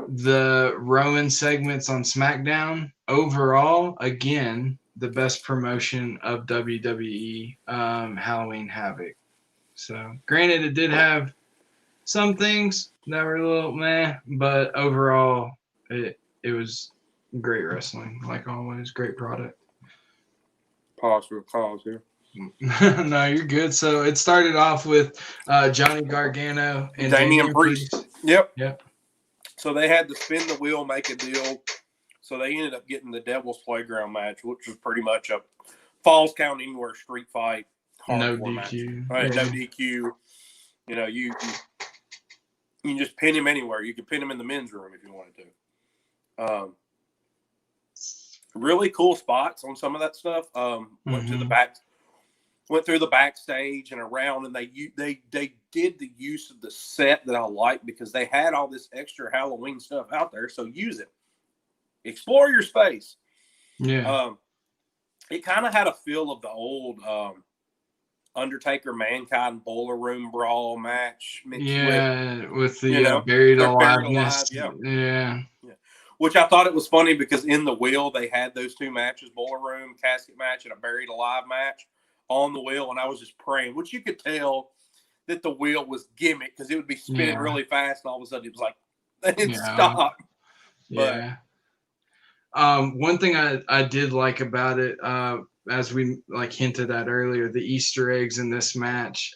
S1: the Roman segments on SmackDown. Overall, again, the best promotion of WWE, Halloween Havoc. So granted, it did have some things that were a little meh, but overall, it was great wrestling, like always. Great product.
S2: Pause for a cause here.
S1: No, you're good. So it started off with Johnny Gargano and
S2: Damian Priest. Yep.
S1: Yep.
S2: So they had to spin the wheel, make a deal. So they ended up getting the Devil's Playground match, which was pretty much a Falls Count Anywhere street fight.
S1: No DQ.
S2: Right, yeah. No DQ. You know, You can just pin him anywhere. You can pin him in the men's room if you wanted to. Really cool spots on some of that stuff. Went to the back, went through the backstage and around, and they did the use of the set that I like because they had all this extra Halloween stuff out there. So use it. Explore your space.
S1: Yeah.
S2: It kind of had a feel of the old Undertaker Mankind Boiler Room Brawl match.
S1: With the buried aliveness. Yeah.
S2: Which I thought it was funny because in the wheel they had those two matches, Boiler Room casket match and a buried alive match on the wheel, and I was just praying, which you could tell that the wheel was gimmick because it would be spinning really fast, and all of a sudden it was like, it stopped.
S1: Yeah. One thing I did like about it, as we hinted at earlier, the Easter eggs in this match.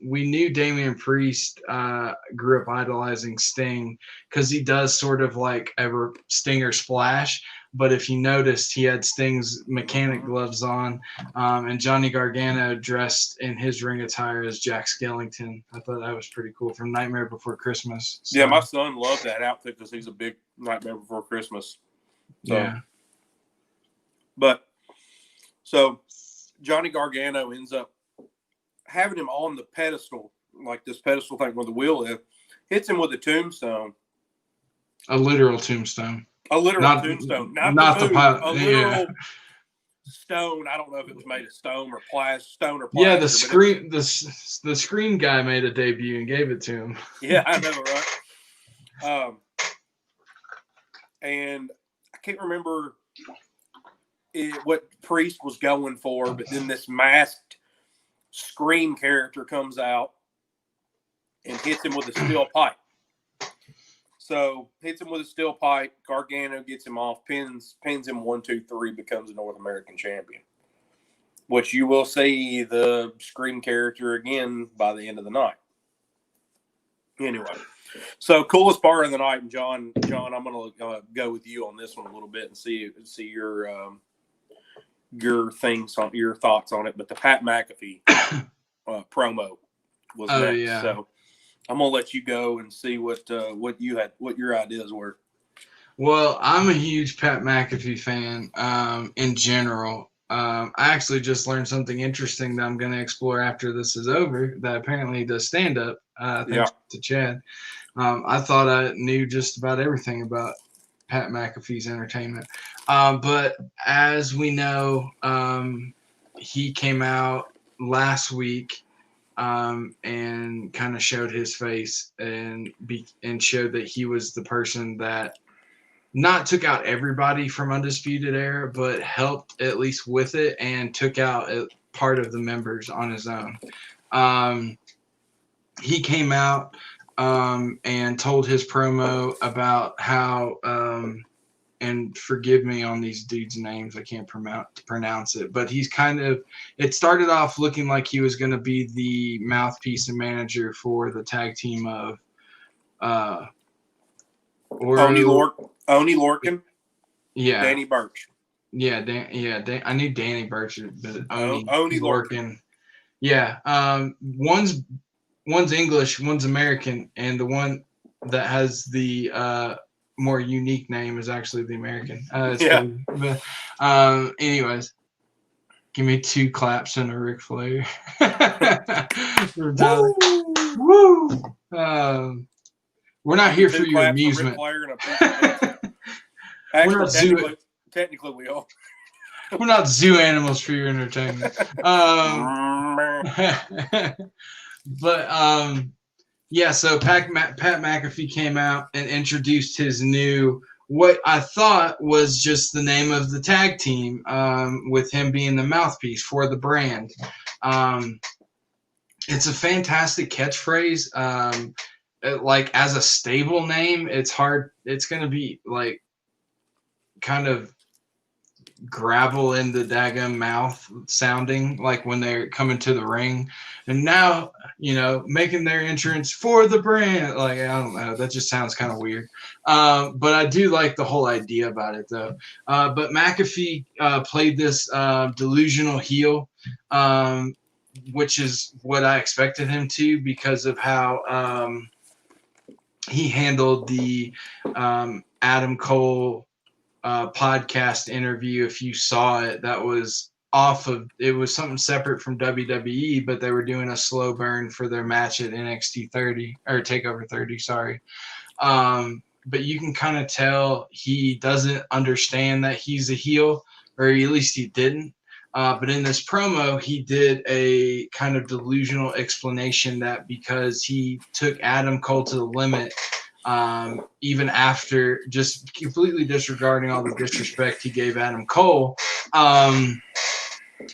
S1: We knew Damian Priest grew up idolizing Sting because he does sort of like a Stinger splash. But if you noticed, he had Sting's mechanic gloves on, and Johnny Gargano dressed in his ring attire as Jack Skellington. I thought that was pretty cool from Nightmare Before Christmas. So.
S2: Yeah, my son loved that outfit because he's a big Nightmare Before Christmas. So,
S1: yeah.
S2: But so Johnny Gargano ends up having him on the pedestal, like this pedestal thing where the wheel is, hits him with a tombstone.
S1: A literal tombstone.
S2: A literal tombstone. Not the a literal stone. I don't know if it was made of stone or plaster.
S1: Yeah, the screen guy made a debut and gave it to him.
S2: Yeah, I know, right? And I can't remember what Priest was going for, but then this masked Scream character comes out and hits him with a steel pipe. So hits him with a steel pipe. Gargano gets him off, pins him 1, 2, 3, becomes a North American champion. Which you will see the Scream character again by the end of the night. Anyway, so coolest part of the night, and John, I'm gonna go with you on this one a little bit and see your thoughts on it. But the Pat McAfee promo was next.
S1: Yeah.
S2: So I'm gonna let you go and see what your ideas were.
S1: Well, I'm a huge Pat McAfee fan in general. I actually just learned something interesting that I'm going to explore after this is over, that apparently he does stand-up, thanks to Chad. I thought I knew just about everything about Pat McAfee's entertainment. But as we know, he came out last week and kind of showed his face and showed that he was the person that not took out everybody from Undisputed Era, but helped at least with it and took out part of the members on his own. He came out and told his promo about how, and forgive me on these dudes' names, I can't pronounce it, but he's it started off looking like he was going to be the mouthpiece and manager for the tag team of
S2: Oni Lorcan.
S1: Yeah.
S2: Danny Burch.
S1: Yeah, I knew Danny Burch, but
S2: Oni Lorcan.
S1: Yeah. One's English, one's American, and the one that has the more unique name is actually the American. But, anyways, give me 2 claps and a Ric Flair. Woo! We're not here for your amusement.
S2: Actually, technically we are.
S1: We're not zoo animals for your entertainment. But so Pat McAfee came out and introduced his new, what I thought was just the name of the tag team, with him being the mouthpiece for the brand. It's a fantastic catchphrase. As a stable name, it's hard. It's going to be kind of gravel in the daggum mouth sounding like when they're coming to the ring, and now making their entrance for the brand. I don't know, that just sounds kind of weird, but I do like the whole idea about it though. But McAfee played this delusional heel, which is what I expected him to, because of how he handled the Adam Cole podcast interview. If you saw it, that was it was something separate from WWE, but they were doing a slow burn for their match at NXT 30 or Takeover 30, sorry. But you can kind of tell he doesn't understand that he's a heel, or at least he didn't. But in this promo, he did a kind of delusional explanation that because he took Adam Cole to the limit, even after just completely disregarding all the disrespect he gave Adam Cole,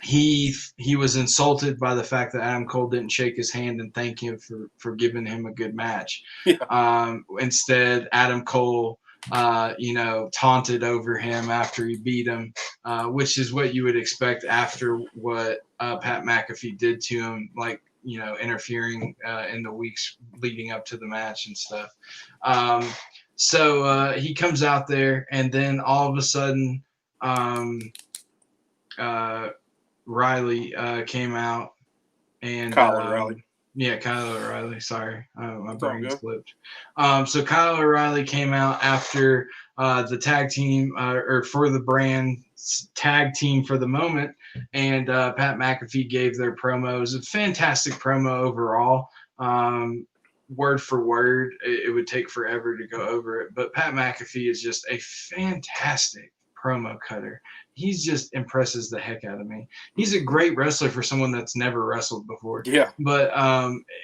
S1: he was insulted by the fact that Adam Cole didn't shake his hand and thank him for giving him a good match. Yeah. Instead, Adam Cole, taunted over him after he beat him, which is what you would expect after what Pat McAfee did to him, like, interfering in the weeks leading up to the match and stuff. So he comes out there, and then all of a sudden, Riley came out, and
S2: Kyle O'Reilly.
S1: Yeah, Kyle O'Reilly. Sorry, my brain slipped. So Kyle O'Reilly came out after the tag team, or for the brand tag team for the moment, and Pat McAfee gave their promos. A fantastic promo overall. Word for word, it would take forever to go over it, but Pat McAfee is just a fantastic promo cutter. He's just impresses the heck out of me. He's a great wrestler for someone that's never wrestled before.
S2: Yeah.
S1: But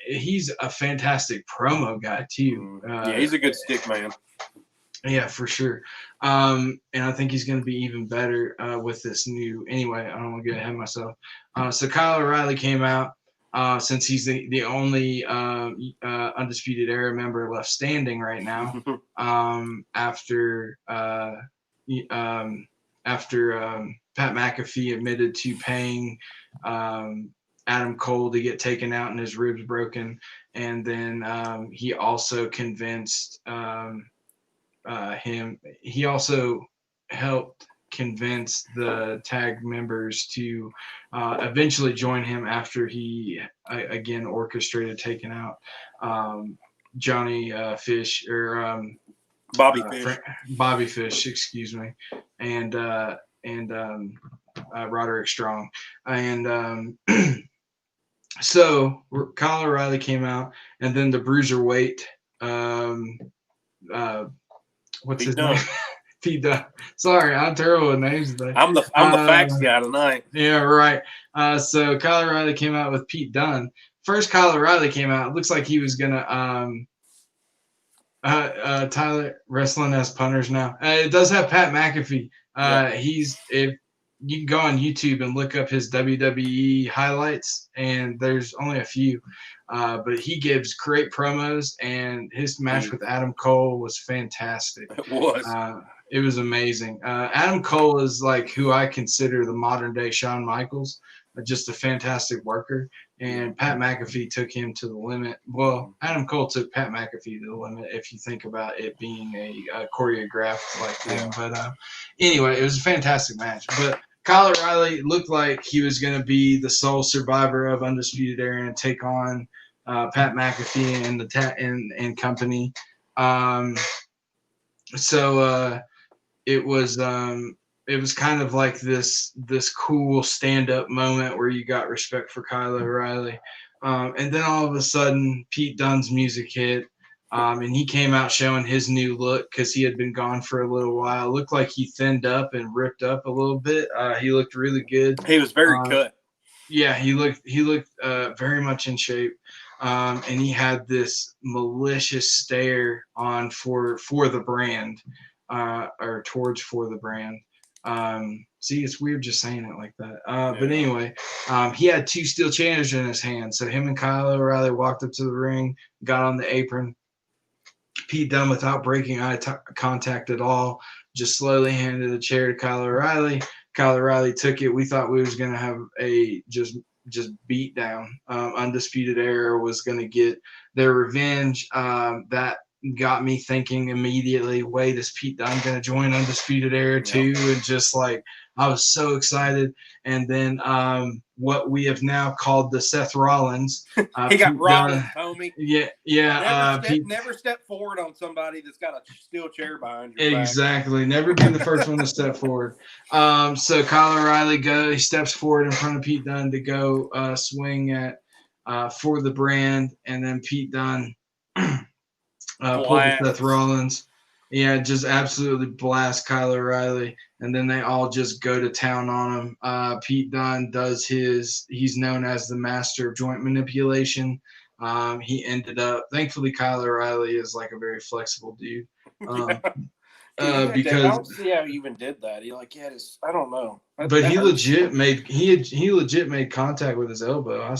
S1: he's a fantastic promo guy too.
S2: Yeah, he's a good stick man.
S1: Yeah, for sure. And I think he's going to be even better with this new. Anyway, I don't want to get ahead of myself. So Kyle O'Reilly came out. Since he's the only Undisputed Era member left standing right now, after Pat McAfee admitted to paying Adam Cole to get taken out and his ribs broken, and then he also convinced him. He also helped convince the tag members to eventually join him after he again orchestrated taking out Johnny Fish, or
S2: Bobby Fish.
S1: Bobby Fish, excuse me, and Roderick Strong, and so Kyle O'Reilly came out, and then the Bruiserweight, what's his name? Pete Dunne. Sorry, I'm terrible with names today.
S2: I'm the facts guy tonight.
S1: Yeah, right. So Kyle O'Reilly came out with Pete Dunne. First, Kyle O'Reilly came out. It looks like he was gonna Tyler wrestling as punters now. It does have Pat McAfee. If you can go on YouTube and look up his WWE highlights, and there's only a few, but he gives great promos, and his match with Adam Cole was fantastic.
S2: It was.
S1: It was amazing. Adam Cole is like who I consider the modern day Shawn Michaels, just a fantastic worker. And Pat McAfee took him to the limit. Well, Adam Cole took Pat McAfee to the limit if you think about it being a choreographed like thing. But anyway, it was a fantastic match. But Kyle O'Reilly looked like he was going to be the sole survivor of Undisputed Era and take on Pat McAfee and and company. So it was kind of like this cool stand-up moment where you got respect for Kyle O'Reilly. And then all of a sudden, Pete Dunne's music hit, and he came out showing his new look because he had been gone for a little while. It looked like he thinned up and ripped up a little bit. He looked really good.
S2: He was very cut.
S1: Yeah, he looked very much in shape. And he had this malicious stare on for the brand, or towards for the brand. See, it's weird just saying it like that. But anyway, he had two steel chairs in his hand. So him and Kyle O'Reilly walked up to the ring, got on the apron. Pete Dunne, without breaking eye contact at all, just slowly handed a chair to Kyle O'Reilly. Kyle O'Reilly took it. We thought we was going to have a just beat down. Undisputed Era was going to get their revenge. That got me thinking immediately, wait, is Pete Dunne going to join Undisputed Era too? And just like, I was so excited. And then what we have now called the Seth Rollins.
S2: He got Rollins, homie.
S1: Yeah.
S2: Never step forward on somebody that's got a steel chair behind your back.
S1: Exactly. Never been the first one to step forward. So Kyle O'Reilly he steps forward in front of Pete Dunne to go swing at for the brand, and then Pete Dunne pulled Seth Rollins. Yeah, just absolutely blast Kyle O'Reilly, and then they all just go to town on him. Pete Dunne does he's known as the master of joint manipulation. He ended up, thankfully, Kyle O'Reilly is like a very flexible dude.
S2: Because I don't see how he even did that. He I don't know.
S1: But he legit made contact with his elbow.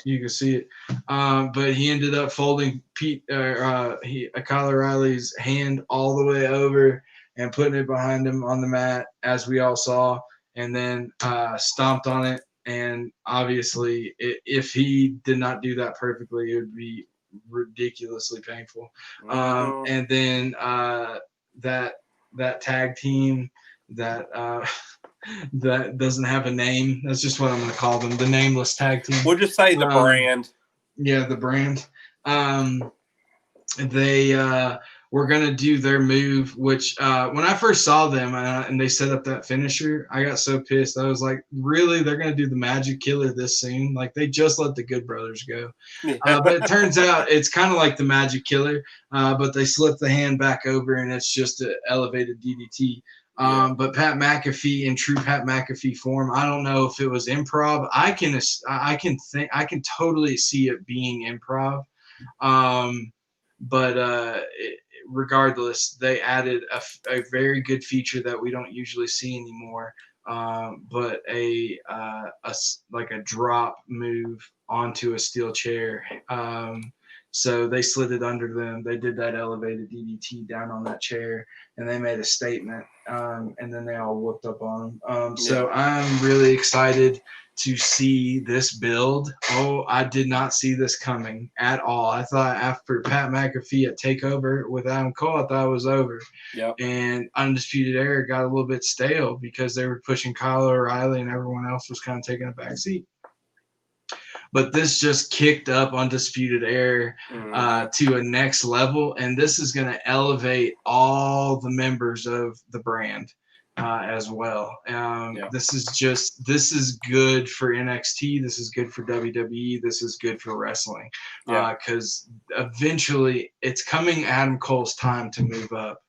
S1: You can see it. But he ended up folding Kyle O'Reilly's hand all the way over and putting it behind him on the mat, as we all saw, and then stomped on it. And obviously, if he did not do that perfectly, it would be ridiculously painful. And then that tag team that doesn't have a name. That's just what I'm going to call them. The nameless tag team.
S2: We'll just say the brand.
S1: Yeah, the brand. They were going to do their move, which when I first saw them and they set up that finisher, I got so pissed. I was like, really? They're going to do the Magic Killer this soon? Like, they just let the Good Brothers go. But it turns out it's kind of like the Magic Killer, but they slip the hand back over and it's just an elevated DDT. But Pat McAfee in true Pat McAfee form, I don't know if it was improv. I can totally see it being improv. But regardless, they added a very good feature that we don't usually see anymore. But a drop move onto a steel chair. So they slid it under them. They did that elevated DDT down on that chair, and they made a statement. And then they all whooped up on them. So I'm really excited to see this build. I did not see this coming at all. I thought after Pat McAfee at TakeOver with Adam Cole, I thought it was over.
S2: Yep.
S1: And Undisputed Era got a little bit stale because they were pushing Kyle O'Reilly and everyone else was kind of taking a back seat. But this just kicked up Undisputed Era to a next level, and this is going to elevate all the members of the brand as well. This is good for NXT. This is good for WWE. This is good for wrestling because eventually it's coming Adam Cole's time to move up,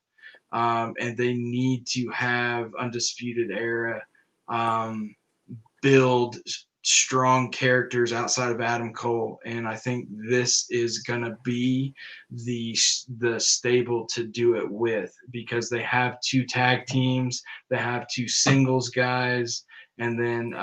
S1: and they need to have Undisputed Era build strong characters outside of Adam Cole, and I think this is gonna be the stable to do it with, because they have 2 tag teams, they have 2 singles guys, and then they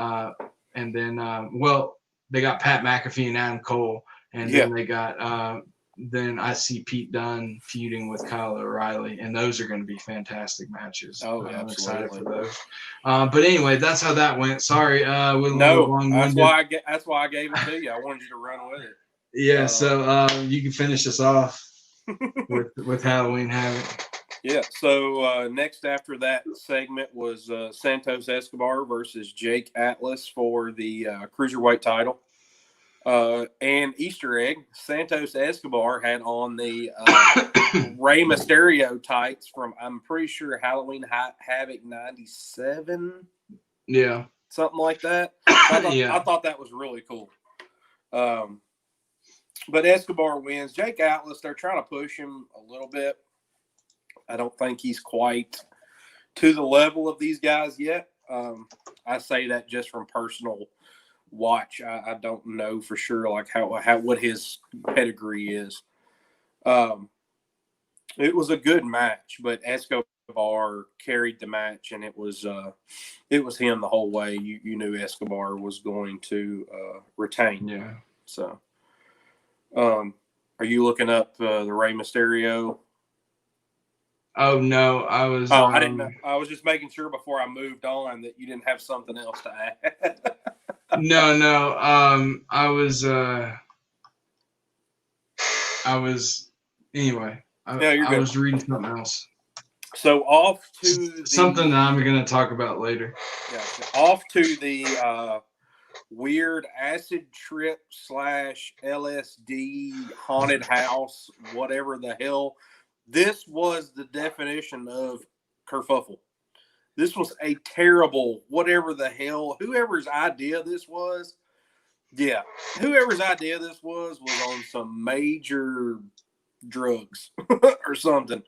S1: got Pat McAfee and Adam Cole, and then they got then I see Pete Dunne feuding with Kyle O'Reilly, and those are going to be fantastic matches. I'm excited for those. But anyway, that's how that went. Sorry,
S2: that's why I gave it to you. I wanted you to run with it.
S1: Yeah, so you can finish us off with Halloween Havoc.
S2: Yeah. So next after that segment was Santos Escobar versus Jake Atlas for the cruiserweight title. And Easter egg, Santos Escobar had on the Rey Mysterio tights from, I'm pretty sure, Halloween Havoc 97.
S1: Yeah.
S2: Something like that. I thought that was really cool. But Escobar wins. Jake Atlas, they're trying to push him a little bit. I don't think he's quite to the level of these guys yet. I say that just from personal watch. I don't know for sure like how what his pedigree is. It was a good match, but Escobar carried the match, and it was him the whole way. You knew Escobar was going to retain.
S1: Yeah.
S2: So, are you looking up the Rey Mysterio?
S1: Oh no, I was.
S2: I didn't know. I was just making sure before I moved on that you didn't have something else to add.
S1: No. I was anyway. I was reading something else.
S2: So off to
S1: something that I'm going to talk about later.
S2: Yeah, off to the weird acid trip / LSD haunted house, whatever the hell. This was the definition of kerfuffle. This was a terrible, whatever the hell, whoever's idea this was. Yeah, whoever's idea this was on some major drugs or something,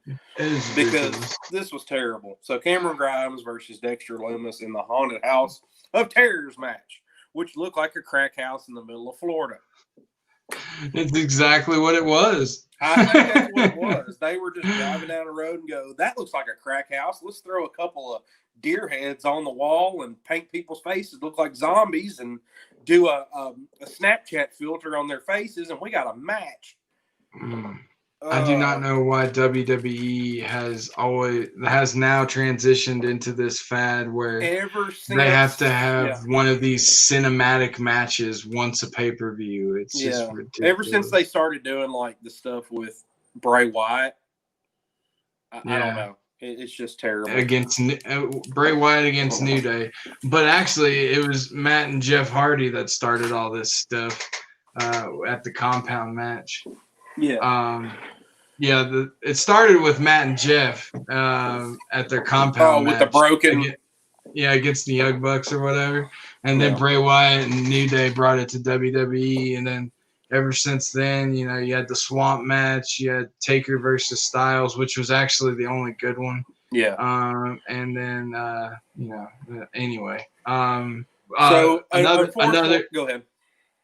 S2: because this was terrible. So Cameron Grimes versus Dexter Lumis in the Haunted House of Terrors match, which looked like a crack house in the middle of Florida.
S1: It's exactly what it was.
S2: I think that's what it was. They were just driving down the road and go, that looks like a crack house. Let's throw a couple of deer heads on the wall and paint people's faces look like zombies and do a Snapchat filter on their faces, and we got a match.
S1: I do not know why WWE has now transitioned into this fad where they have to have one of these cinematic matches once a pay-per-view. It's just ridiculous.
S2: Ever since they started doing like the stuff with Bray Wyatt, I don't know. It's just terrible.
S1: Against Bray Wyatt against New Day. But actually, it was Matt and Jeff Hardy that started all this stuff at the compound match.
S2: Yeah.
S1: It started with Matt and Jeff at their compound match.
S2: With the broken.
S1: Against the Young Bucks or whatever. And then Bray Wyatt and New Day brought it to WWE. And then ever since then, you had the Swamp match. You had Taker versus Styles, which was actually the only good one.
S2: Yeah.
S1: And then, anyway.
S2: So another. Go ahead.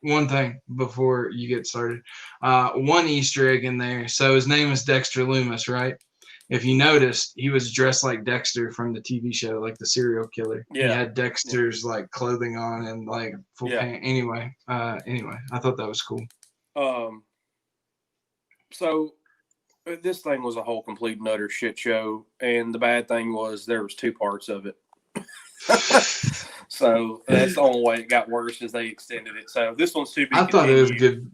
S1: One thing before you get started. One Easter egg in there. So his name is Dexter Lumis, right? If you noticed, he was dressed like Dexter from the TV show, like the serial killer. Yeah. He had Dexter's like clothing on and like full pant. Anyway, I thought that was cool.
S2: So this thing was a whole complete and utter shit show, and the bad thing was there was 2 parts of it. So that's the only way it got worse as they extended it. So this one's too big.
S1: I thought it was good.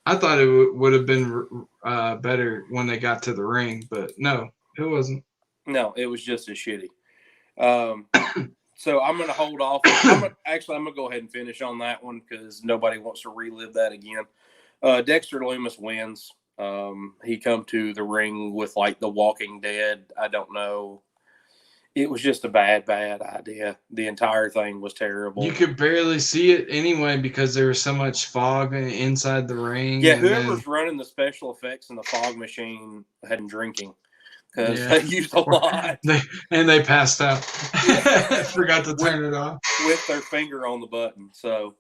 S1: I thought it would have been better when they got to the ring, but no, it wasn't.
S2: No, it was just as shitty. So I'm going to hold off. I'm going to go ahead and finish on that one because nobody wants to relive that again. Dexter Lumis wins. He come to the ring with like the Walking Dead. I don't know. It was just a bad idea. The entire thing was terrible.
S1: You could barely see it anyway because there was so much fog inside the ring.
S2: Yeah, whoever's running the special effects in the fog machine had been drinking because they used a lot.
S1: They passed out. Forgot to turn it off.
S2: With their finger on the button. So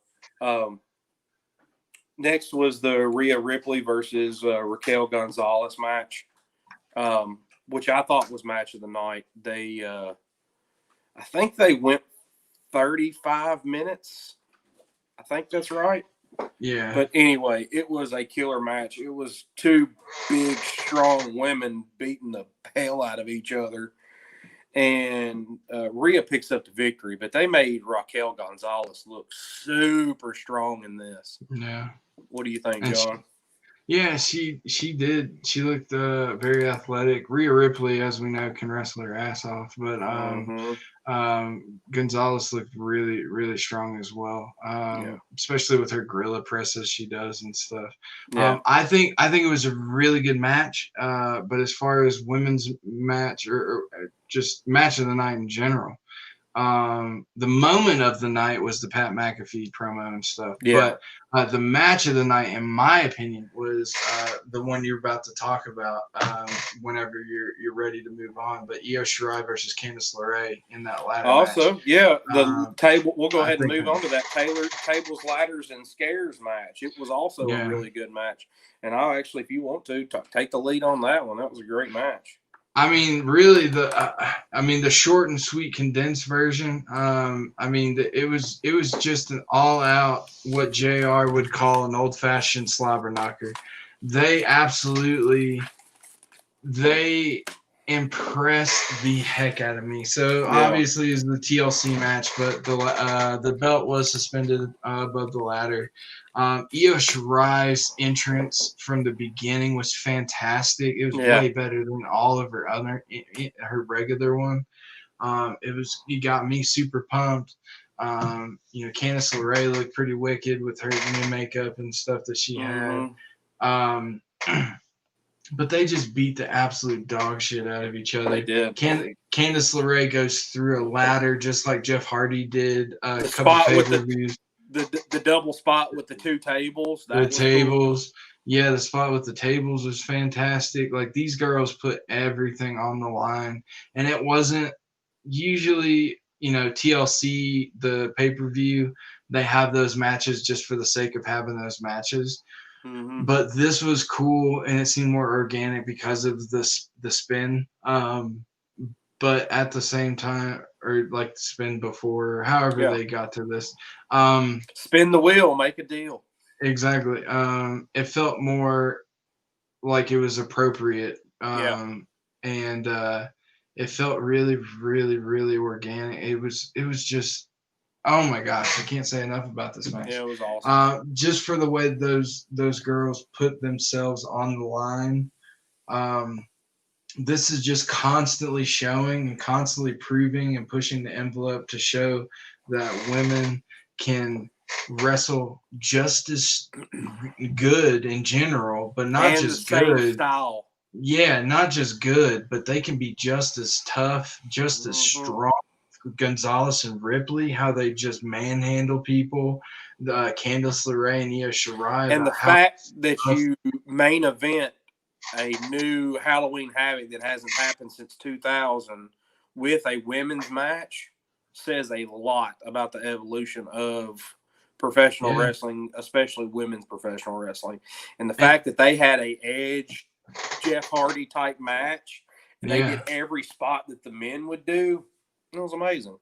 S2: next was the Rhea Ripley versus Raquel Gonzalez match. Which I thought was match of the night. They, I think they went 35 minutes. I think that's right.
S1: Yeah.
S2: But anyway, it was a killer match. It was 2 big, strong women beating the hell out of each other. And Rhea picks up the victory, but they made Raquel Gonzalez look super strong in this.
S1: Yeah.
S2: What do you think, John?
S1: She did. She looked very athletic. Rhea Ripley, as we know, can wrestle her ass off, but Gonzalez looked really, really strong as well. Especially with her gorilla presses she does and stuff.
S2: Yeah.
S1: I think it was a really good match. But as far as women's match or just match of the night in general, the moment of the night was the Pat McAfee promo and stuff.
S2: Yeah.
S1: But the match of the night, in my opinion, was the one you're about to talk about whenever you're ready to move on. But Io Shirai versus Candice LeRae in that ladder match.
S2: The table. We'll go ahead and move on to that tables, ladders, and scares match. It was also a really good match. And I'll actually, if you want to, take the lead on that one. That was a great match.
S1: I mean, really, the short and sweet condensed version. It was just an all-out what JR would call an old-fashioned slobber knocker. They impressed the heck out of me. So obviously it's the TLC match, but the belt was suspended above the ladder. Io Shirai's entrance from the beginning was fantastic. It was way better than all of her her regular one. It got me super pumped. Candice LeRae looked pretty wicked with her new makeup and stuff that she had. But they just beat the absolute dog shit out of each other.
S2: They did.
S1: Candice LeRae goes through a ladder just like Jeff Hardy did a
S2: the
S1: couple
S2: spot
S1: pay-per-views.
S2: With the double spot with the two tables.
S1: The tables. Cool. Yeah, the spot with the tables was fantastic. Like, these girls put everything on the line. And it wasn't usually, TLC, the pay-per-view, they have those matches just for the sake of having those matches. But this was cool, and it seemed more organic because of the spin. But at the same time, or like the spin before, however they got to this.
S2: Spin the wheel, make a deal.
S1: Exactly. It felt more like it was appropriate. And it felt really, really, really organic. It was just, oh my gosh, I can't say enough about this match.
S2: Yeah, it was awesome.
S1: Just for the way those girls put themselves on the line. This is just constantly showing and constantly proving and pushing the envelope to show that women can wrestle just as good in general, but not
S2: and
S1: just
S2: the same
S1: good.
S2: Style.
S1: Yeah, not just good, but they can be just as tough, just as strong. Gonzalez and Ripley, how they just manhandle people. Candice LeRae and Io Shirai.
S2: And the fact that you main event a new Halloween Havoc that hasn't happened since 2000 with a women's match says a lot about the evolution of professional wrestling, especially women's professional wrestling. And the fact that they had a Edge, Jeff Hardy type match, and they did every spot that the men would do, it was amazing.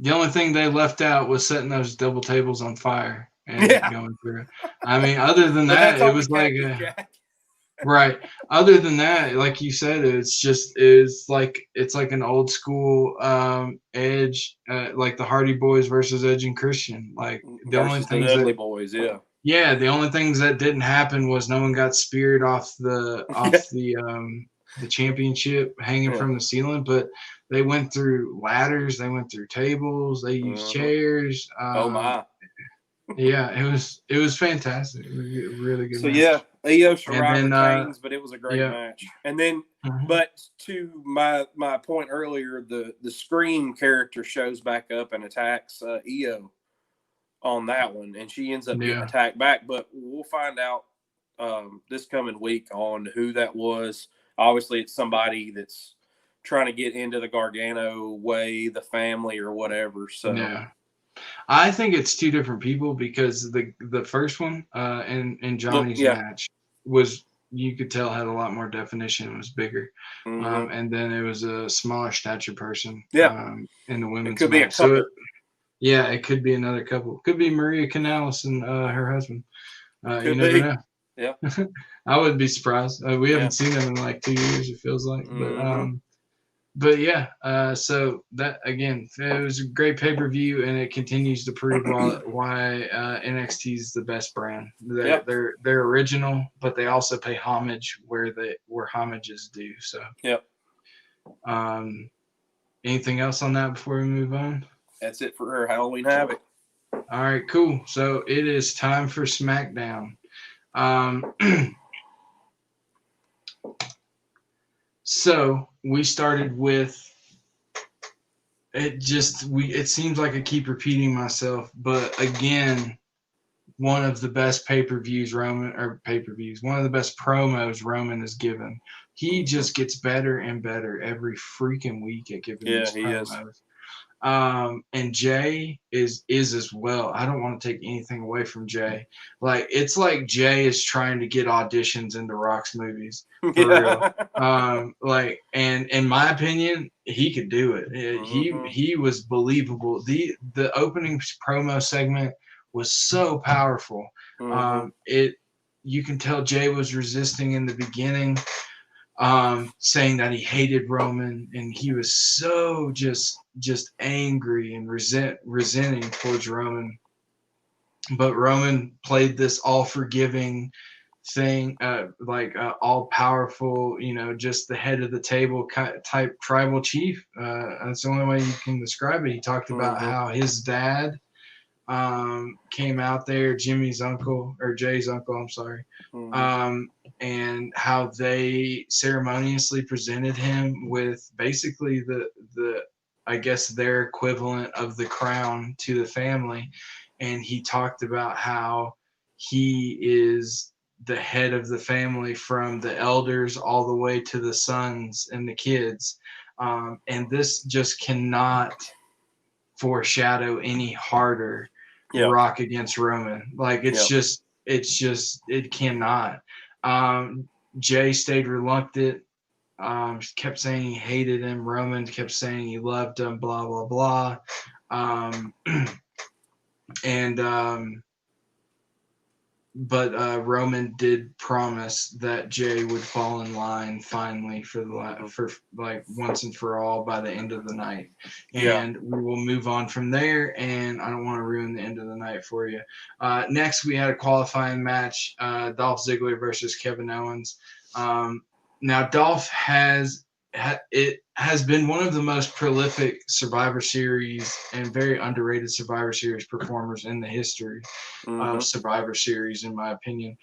S1: The only thing they left out was setting those double tables on fire and going through it. I mean, other than that, it was like right. Other than that, like you said, it's like an old school Edge, like the Hardy Boys versus Edge and Christian. Like the only things
S2: the Dudley Boys,
S1: yeah, the only things that didn't happen was no one got speared off the championship hanging from the ceiling, but they went through ladders, they went through tables, they used chairs.
S2: Oh my!
S1: Yeah, it was fantastic. It was a really good.
S2: So
S1: match.
S2: Io Shirai retains, but it was a great match. And then, but to my point earlier, the Scream character shows back up and attacks Io on that one, and she ends up getting attacked back. But we'll find out this coming week on who that was. Obviously, it's somebody that's trying to get into the Gargano way, the family or whatever. So
S1: I think it's two different people, because the first one in Johnny's match was, you could tell, had a lot more definition and was bigger. And then it was a smaller stature person in the women's match. So it could be another couple. Could be Maria Kanellis and her husband. You never know.
S2: Yeah.
S1: I wouldn't be surprised. We haven't seen them in like 2 years, it feels like. But yeah, so that, again, it was a great pay-per-view, and it continues to prove why NXT is the best brand. They're original, but they also pay homage where homage is due. So anything else on that before we move on?
S2: That's it for Halloween Havoc.
S1: All right, cool. So it is time for Smackdown. So we started with it. It seems like I keep repeating myself, but again, one of the best one of the best promos Roman has given. He just gets better and better every freaking week at giving these promos. Is. And Jay is as well. I don't want to take anything away from Jay. Like, it's like Jay is trying to get auditions into Rock's movies for real. And in my opinion, he could do it. He was believable. The opening promo segment was so powerful. You can tell Jay was resisting in the beginning. saying that he hated Roman, and he was so just angry and resenting towards Roman. But Roman played this all forgiving thing, all powerful, just the head of the table type tribal chief. That's the only way you can describe it. He talked about how his dad came out there, Jay's uncle, I'm sorry, and how they ceremoniously presented him with basically the I guess their equivalent of the crown to the family. And he talked about how he is the head of the family from the elders all the way to the sons and the kids. And this just cannot foreshadow any harder Rock against Roman. Like it cannot. Jay stayed reluctant, kept saying he hated him. Roman kept saying he loved him, blah, blah, blah. But Roman did promise that Jay would fall in line finally for once and for all by the end of the night. And we will move on from there, and I don't want to ruin the end of the night for you. Next, we had a qualifying match, Dolph Ziggler versus Kevin Owens. Now, Dolph has been one of the most prolific Survivor Series and very underrated Survivor Series performers in the history of Survivor Series, in my opinion.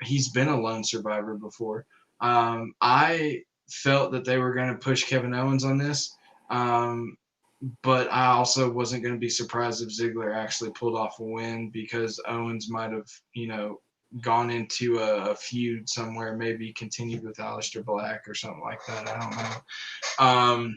S1: He's been a lone survivor before. I felt that they were going to push Kevin Owens on this, but I also wasn't going to be surprised if Ziggler actually pulled off a win, because Owens might have, gone into a feud somewhere, maybe continued with Aleister Black or something like that. I don't know.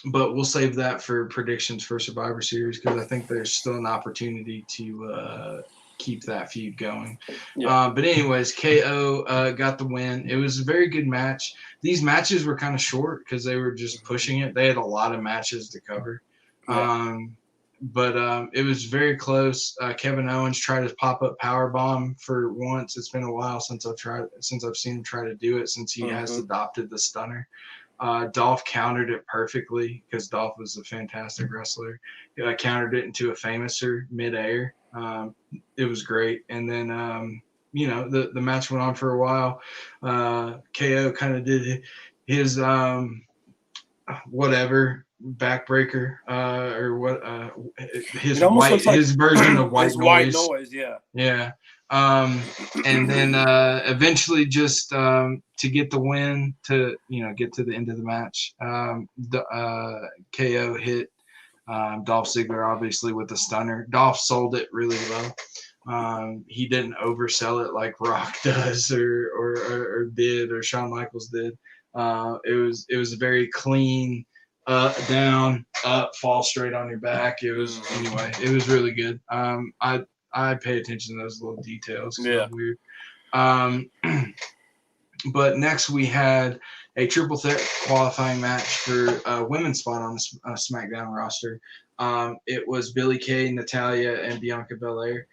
S1: But we'll save that for predictions for Survivor Series, because I think there's still an opportunity to keep that feud going. But anyways, KO got the win. It was a very good match. These matches were kind of short because they were just pushing it. They had a lot of matches to cover. But it was very close. Kevin Owens tried to pop up powerbomb for once. It's been a while since I've seen him try to do it, since he has adopted the stunner. Dolph countered it perfectly, because Dolph was a fantastic wrestler. Countered it into a famouser midair. It was great. And then the match went on for a while. KO kind of did his whatever backbreaker or what his version of white noise. And then eventually just to get the win, to get to the end of the match, KO hit Dolph Ziggler obviously with a stunner. Dolph sold it really well. He didn't oversell it like Rock does or did, or Shawn Michaels did. It was a very clean up, down, up, fall straight on your back. It was really good. I pay attention to those little details. It's weird. But next we had a triple threat qualifying match for a women's spot on the Smackdown roster. It was Billie Kay, Natalya, and Bianca Belair.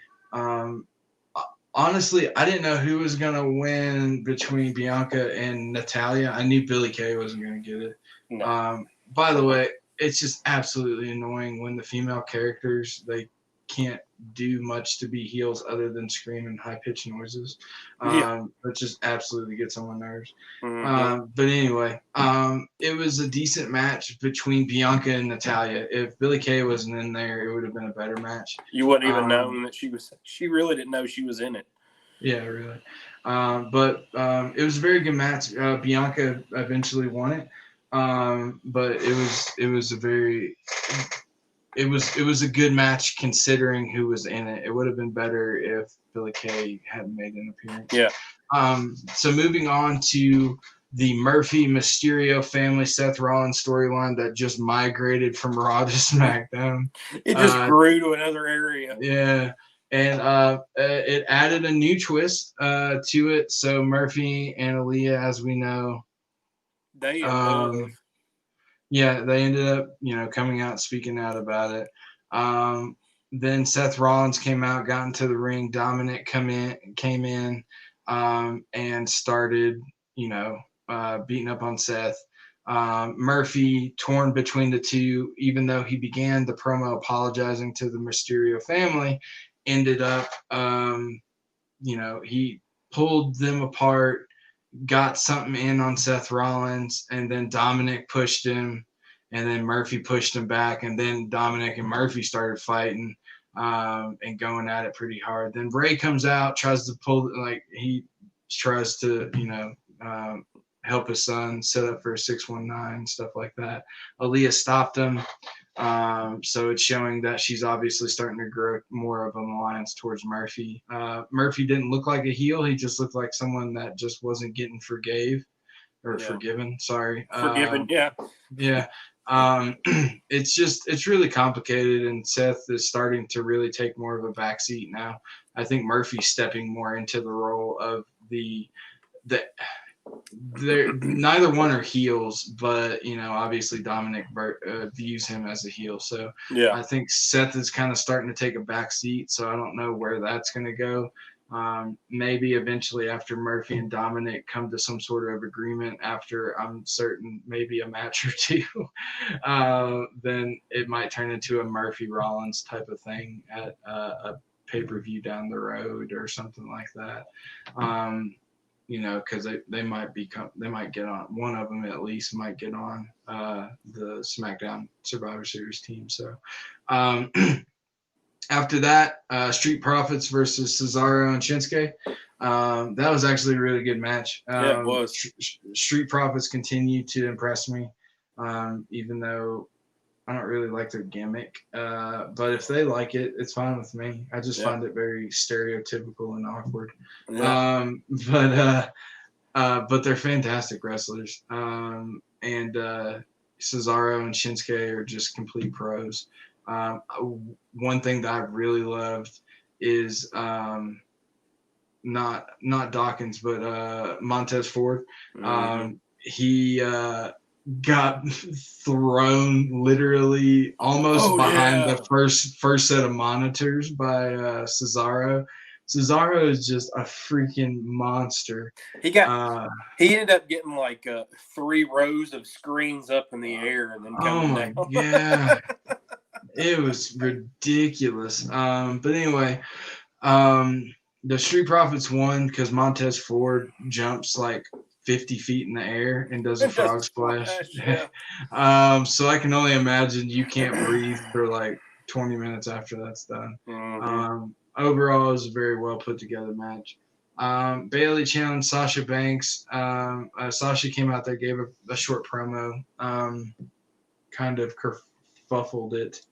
S1: Honestly, I didn't know who was going to win between Bianca and Natalya. I knew Billie Kay wasn't going to get it. No. By the way, it's just absolutely annoying when the female characters, they can't do much to be heels other than scream and high-pitched noises. It just absolutely gets on my nerves. But anyway, it was a decent match between Bianca and Natalya. If Billie Kay wasn't in there, it would have been a better match.
S2: You wouldn't even know that she really didn't know she was in it.
S1: Yeah, really. But it was a very good match. Bianca eventually won it. But it was a good match considering who was in it. It would have been better if Billie Kay hadn't made an appearance.
S2: Yeah.
S1: So moving on to the Murphy Mysterio family Seth Rollins storyline that just migrated from Raw to SmackDown.
S2: It just grew to another area.
S1: Yeah. And it added a new twist to it. So Murphy and Aaliyah, as we know,
S2: they
S1: ended up, coming out, speaking out about it. Then Seth Rollins came out, got into the ring. Dominic came in, and started beating up on Seth. Murphy torn between the two, even though he began the promo apologizing to the Mysterio family, ended up, he pulled them apart, got something in on Seth Rollins, and then Dominic pushed him, and then Murphy pushed him back, and then Dominic and Murphy started fighting and going at it pretty hard. Then Ray comes out, tries to help his son set up for a 619, stuff like that. Elias stopped him. So it's showing that she's obviously starting to grow more of an alliance towards Murphy. Murphy didn't look like a heel. He just looked like someone that just wasn't getting forgiven. Sorry.
S2: Forgiven. Yeah.
S1: Yeah. It's really complicated, and Seth is starting to really take more of a backseat now. I think Murphy's stepping more into the role of neither one are heels, but obviously Dominic views him as a heel. So
S2: yeah,
S1: I think Seth is kind of starting to take a back seat. So I don't know where that's going to go. Maybe eventually after Murphy and Dominic come to some sort of agreement after, I'm certain, maybe a match or two, then it might turn into a Murphy Rollins type of thing at a pay-per-view down the road or something like that. Because they might get on, one of them at least might get on the SmackDown Survivor Series team. So after that, Street Profits versus Cesaro and Shinsuke. That was actually a really good match.
S2: Yeah, it was.
S1: Street Profits continue to impress me, even though I don't really like their gimmick. But if they like it, it's fine with me. I just find it very stereotypical and awkward.
S2: Yeah.
S1: But they're fantastic wrestlers. And Cesaro and Shinsuke are just complete pros. One thing that I really loved is not Dawkins, but Montez Ford. He got thrown literally almost behind the first set of monitors by Cesaro. Cesaro is just a freaking monster.
S2: He ended up getting like 3 rows of screens up in the air and then coming down.
S1: Yeah. It was ridiculous. But anyway, the Street Profits won because Montez Ford jumps like 50 feet in the air and does a frog splash.
S2: Yeah.
S1: So I can only imagine you can't breathe for like 20 minutes after that's done. Overall, it was a very well put together match. Bayley challenged Sasha Banks. Sasha came out there, gave a short promo, kind of kerfuffled it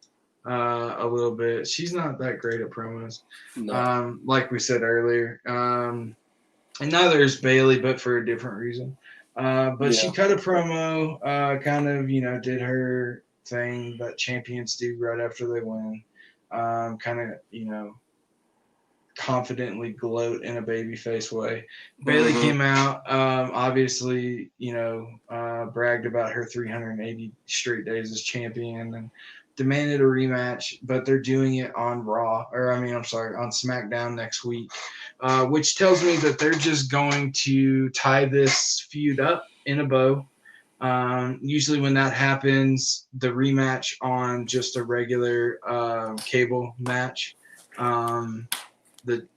S1: a little bit. She's not that great at promos, like we said earlier. And neither is Bayley, but for a different reason. But she cut a promo, kind of, did her thing that champions do right after they win. Kind of, confidently gloat in a babyface way. Bayley came out, obviously, bragged about her 380 straight days as champion and demanded a rematch, but they're doing it on on SmackDown next week, which tells me that they're just going to tie this feud up in a bow. Usually when that happens, the rematch on just a regular cable match, the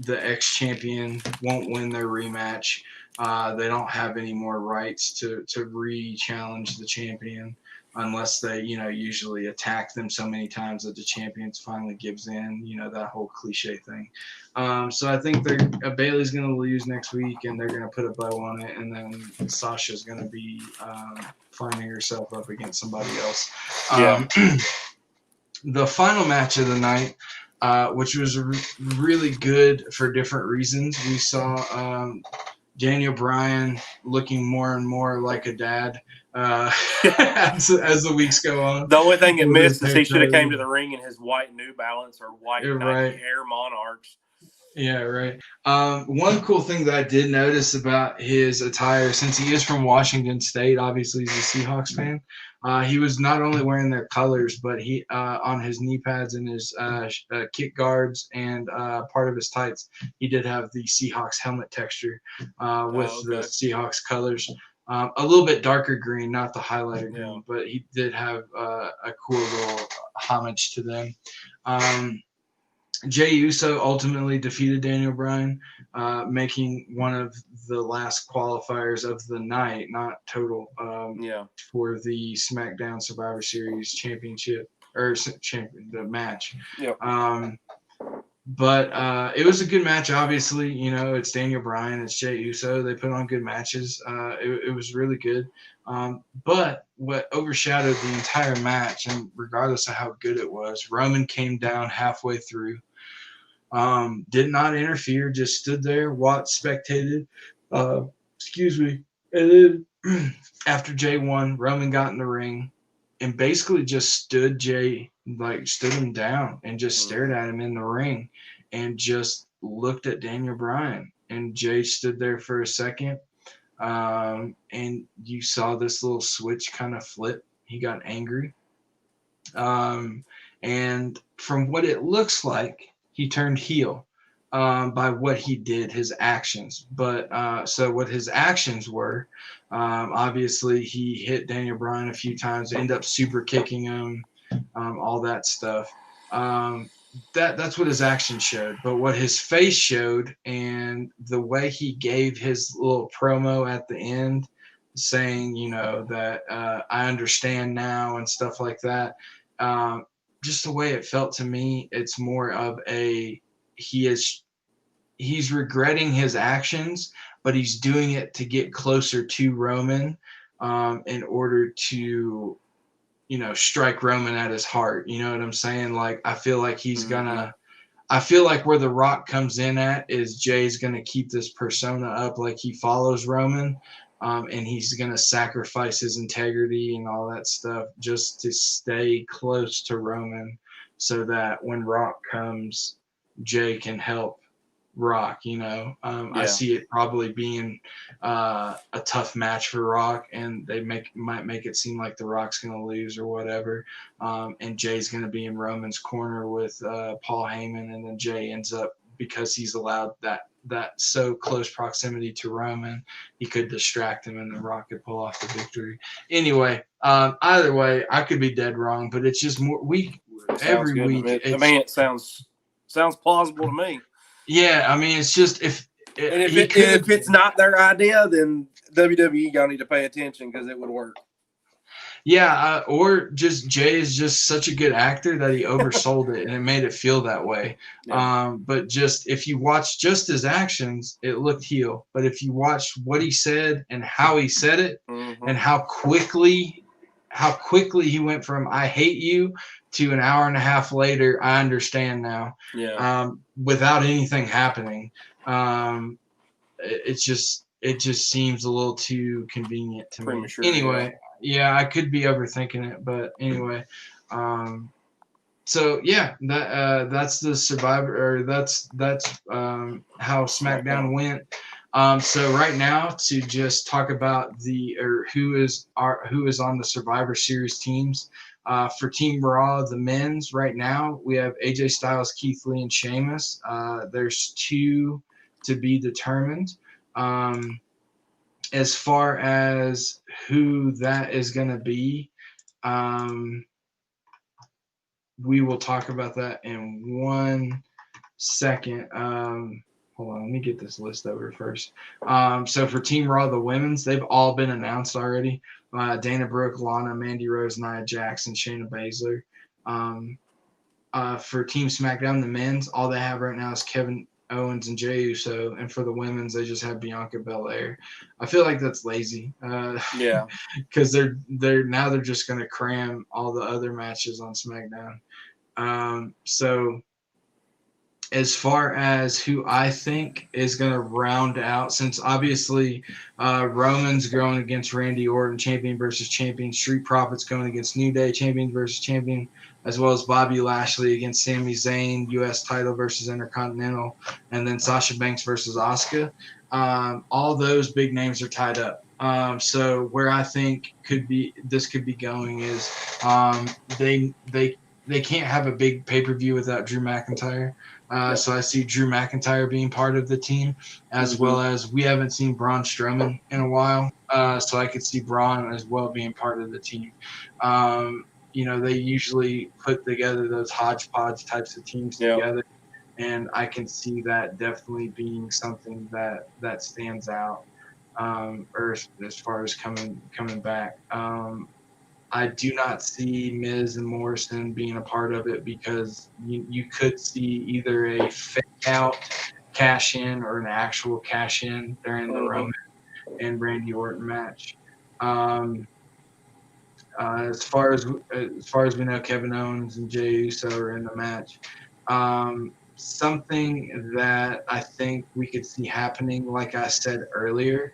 S1: ex-champion won't win their rematch. They don't have any more rights to re-challenge the champion unless they, usually attack them so many times that the champion finally gives in, that whole cliche thing. So I think Bayley's going to lose next week, and they're going to put a bow on it, and then Sasha's going to be finding herself up against somebody else. The final match of the night, which was really good for different reasons. We saw Daniel Bryan looking more and more like a dad as the weeks go on.
S2: The only thing it missed is he should have came to the ring in his white New Balance or white Nike Air Monarchs.
S1: Yeah, right. One cool thing that I did notice about his attire, since he is from Washington State, obviously he's a Seahawks fan. He was not only wearing their colors, but he on his knee pads and his kick guards and part of his tights, he did have the Seahawks helmet texture with
S2: Oh,
S1: the
S2: okay.
S1: Seahawks colors. A little bit darker green, not the highlighter
S2: Yeah.
S1: green, but he did have a cool little homage to them. Jey Uso ultimately defeated Daniel Bryan, making one of the last qualifiers of the night, not total,
S2: Yeah.
S1: for the SmackDown Survivor Series championship or the match.
S2: Yep.
S1: But it was a good match. Obviously, it's Daniel Bryan, it's Jey Uso. They put on good matches. It was really good. But what overshadowed the entire match, and regardless of how good it was, Roman came down halfway through. Did not interfere, just stood there, watched, spectated. Excuse me. And then after Jay won, Roman got in the ring and basically just stood him down and just stared at him in the ring and just looked at Daniel Bryan. And Jay stood there for a second. And you saw this little switch kind of flip. He got angry. And from what it looks like, he turned heel by what he did, his actions. But so what his actions were, obviously he hit Daniel Bryan a few times, ended up super kicking him, all that stuff. That's what his actions showed. But what his face showed and the way he gave his little promo at the end, saying, that I understand now and stuff like that. Just the way it felt to me, it's more of he's regretting his actions, but he's doing it to get closer to Roman, in order to, strike Roman at his heart. You know what I'm saying? Like, I feel like I feel like where The Rock comes in at is Jay's going to keep this persona up, like he follows Roman. And he's going to sacrifice his integrity and all that stuff just to stay close to Roman so that when Rock comes, Jay can help Rock. I see it probably being a tough match for Rock, and they might make it seem like The Rock's going to lose or whatever. And Jay's going to be in Roman's corner with Paul Heyman, and then Jay ends up, because he's allowed that so close proximity to Roman, he could distract him and the Rock could pull off the victory. Anyway, either way, I could be dead wrong, but it's just more every week.
S2: It sounds plausible to me.
S1: Yeah, I mean, it's just if
S2: it's not their idea, then WWE gonna need to pay attention because it would work.
S1: Yeah, or just Jay is just such a good actor that he oversold it and it made it feel that way. Yeah. But just if you watch just his actions, it looked heel. But if you watch what he said and how he said it, and how quickly he went from "I hate you" to an hour and a half later, "I understand now."
S2: Yeah.
S1: Without anything happening, it just seems a little too convenient to me. Anyway. Yeah, I could be overthinking it, but anyway. So yeah, that's the Survivor, or that's how SmackDown went. So right now, to just talk about who is on the Survivor Series teams. For Team Raw, the men's right now, we have AJ Styles, Keithley, and Sheamus. There's 2 to be determined. As far as who that is going to be, we will talk about that in 1 second. Hold on, let me get this list over first. So for Team Raw, the women's, they've all been announced already. Dana Brooke, Lana, Mandy Rose, Nia Jax, and Shayna Baszler. For Team SmackDown, the men's, all they have right now is Kevin Owens and Jey Uso, and for the women's, they just have Bianca Belair. I feel like that's lazy.
S2: Yeah,
S1: because they're just going to cram all the other matches on SmackDown. So as far as who I think is going to round out, since obviously Roman's going against Randy Orton, champion versus champion, Street Profits going against New Day, champion versus champion, as well as Bobby Lashley against Sami Zayn, U.S. title versus Intercontinental, and then Sasha Banks versus Asuka. All those big names are tied up. So where I think this could be going is they can't have a big pay-per-view without Drew McIntyre. So I see Drew McIntyre being part of the team, as well as we haven't seen Braun Strowman in a while. So I could see Braun as well being part of the team. They usually put together those hodgepodge types of teams together, and I can see that definitely being something that stands out, or as far as coming back. I do not see Miz and Morrison being a part of it because you could see either a fake out cash in or an actual cash in during the Roman and Randy Orton match. As far as we know, Kevin Owens and Jey Uso are in the match. Something that I think we could see happening, like I said earlier.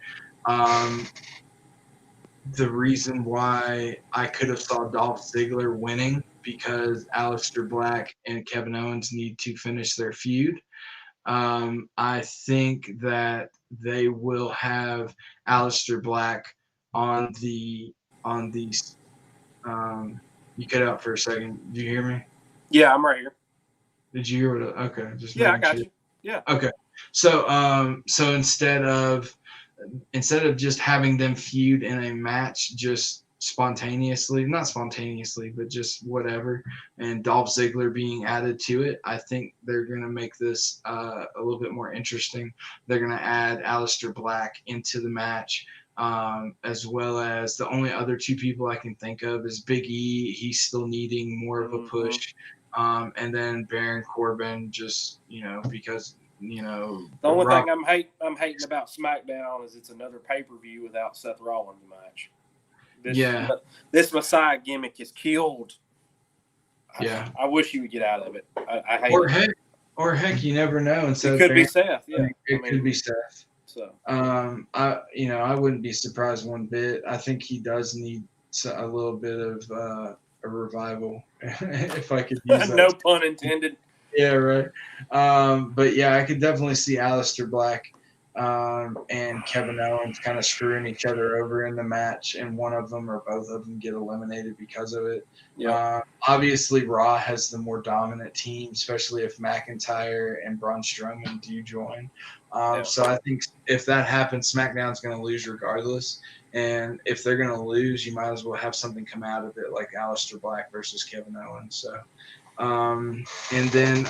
S1: The reason why I could have saw Dolph Ziggler winning because Aleister Black and Kevin Owens need to finish their feud. I think that they will have Aleister Black on the. You cut out for a second. Did you hear me?
S2: Yeah, I'm right here.
S1: Did you hear what? Okay, just
S2: I got you. Yeah.
S1: Okay, so instead of just having them feud in a match just not spontaneously, but just whatever, and Dolph Ziggler being added to it, I think they're going to make this a little bit more interesting. They're going to add Aleister Black into the match, as well as the only other two people I can think of is Big E. He's still needing more of a push. And then Baron Corbin, just, because
S2: the only thing I'm hating about SmackDown is it's another pay-per-view without Seth Rollins match. This Messiah gimmick is killed.
S1: Yeah,
S2: I wish he would get out of it. I hate it.
S1: Heck, you never know. And so
S2: it could be Seth. Yeah,
S1: it could be Seth.
S2: So
S1: I wouldn't be surprised one bit. I think he does need a little bit of a revival, if I could use that.
S2: No pun intended.
S1: Yeah, right. But yeah, I could definitely see Aleister Black and Kevin Owens kind of screwing each other over in the match, and one of them or both of them get eliminated because of it.
S2: Yeah.
S1: Obviously, Raw has the more dominant team, especially if McIntyre and Braun Strowman do join. So I think if that happens, SmackDown's going to lose regardless. And if they're going to lose, you might as well have something come out of it, like Aleister Black versus Kevin Owens. So, and then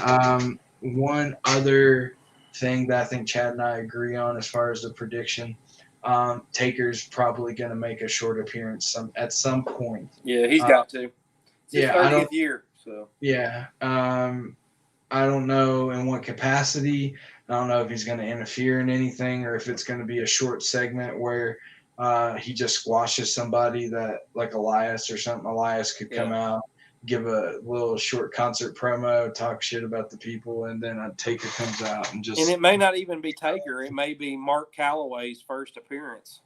S1: one other thing that I think Chad and I agree on as far as the prediction, Taker's probably going to make a short appearance at some point.
S2: Yeah, he's got to. It's his 30th year. So.
S1: Yeah. I don't know in what capacity. I don't know if he's going to interfere in anything or if it's going to be a short segment where he just squashes somebody that, like Elias or something. Elias could come out, give a little short concert promo, talk shit about the people, and then Taker comes out and just.
S2: And it may not even be Taker. It may be Mark Calloway's first appearance.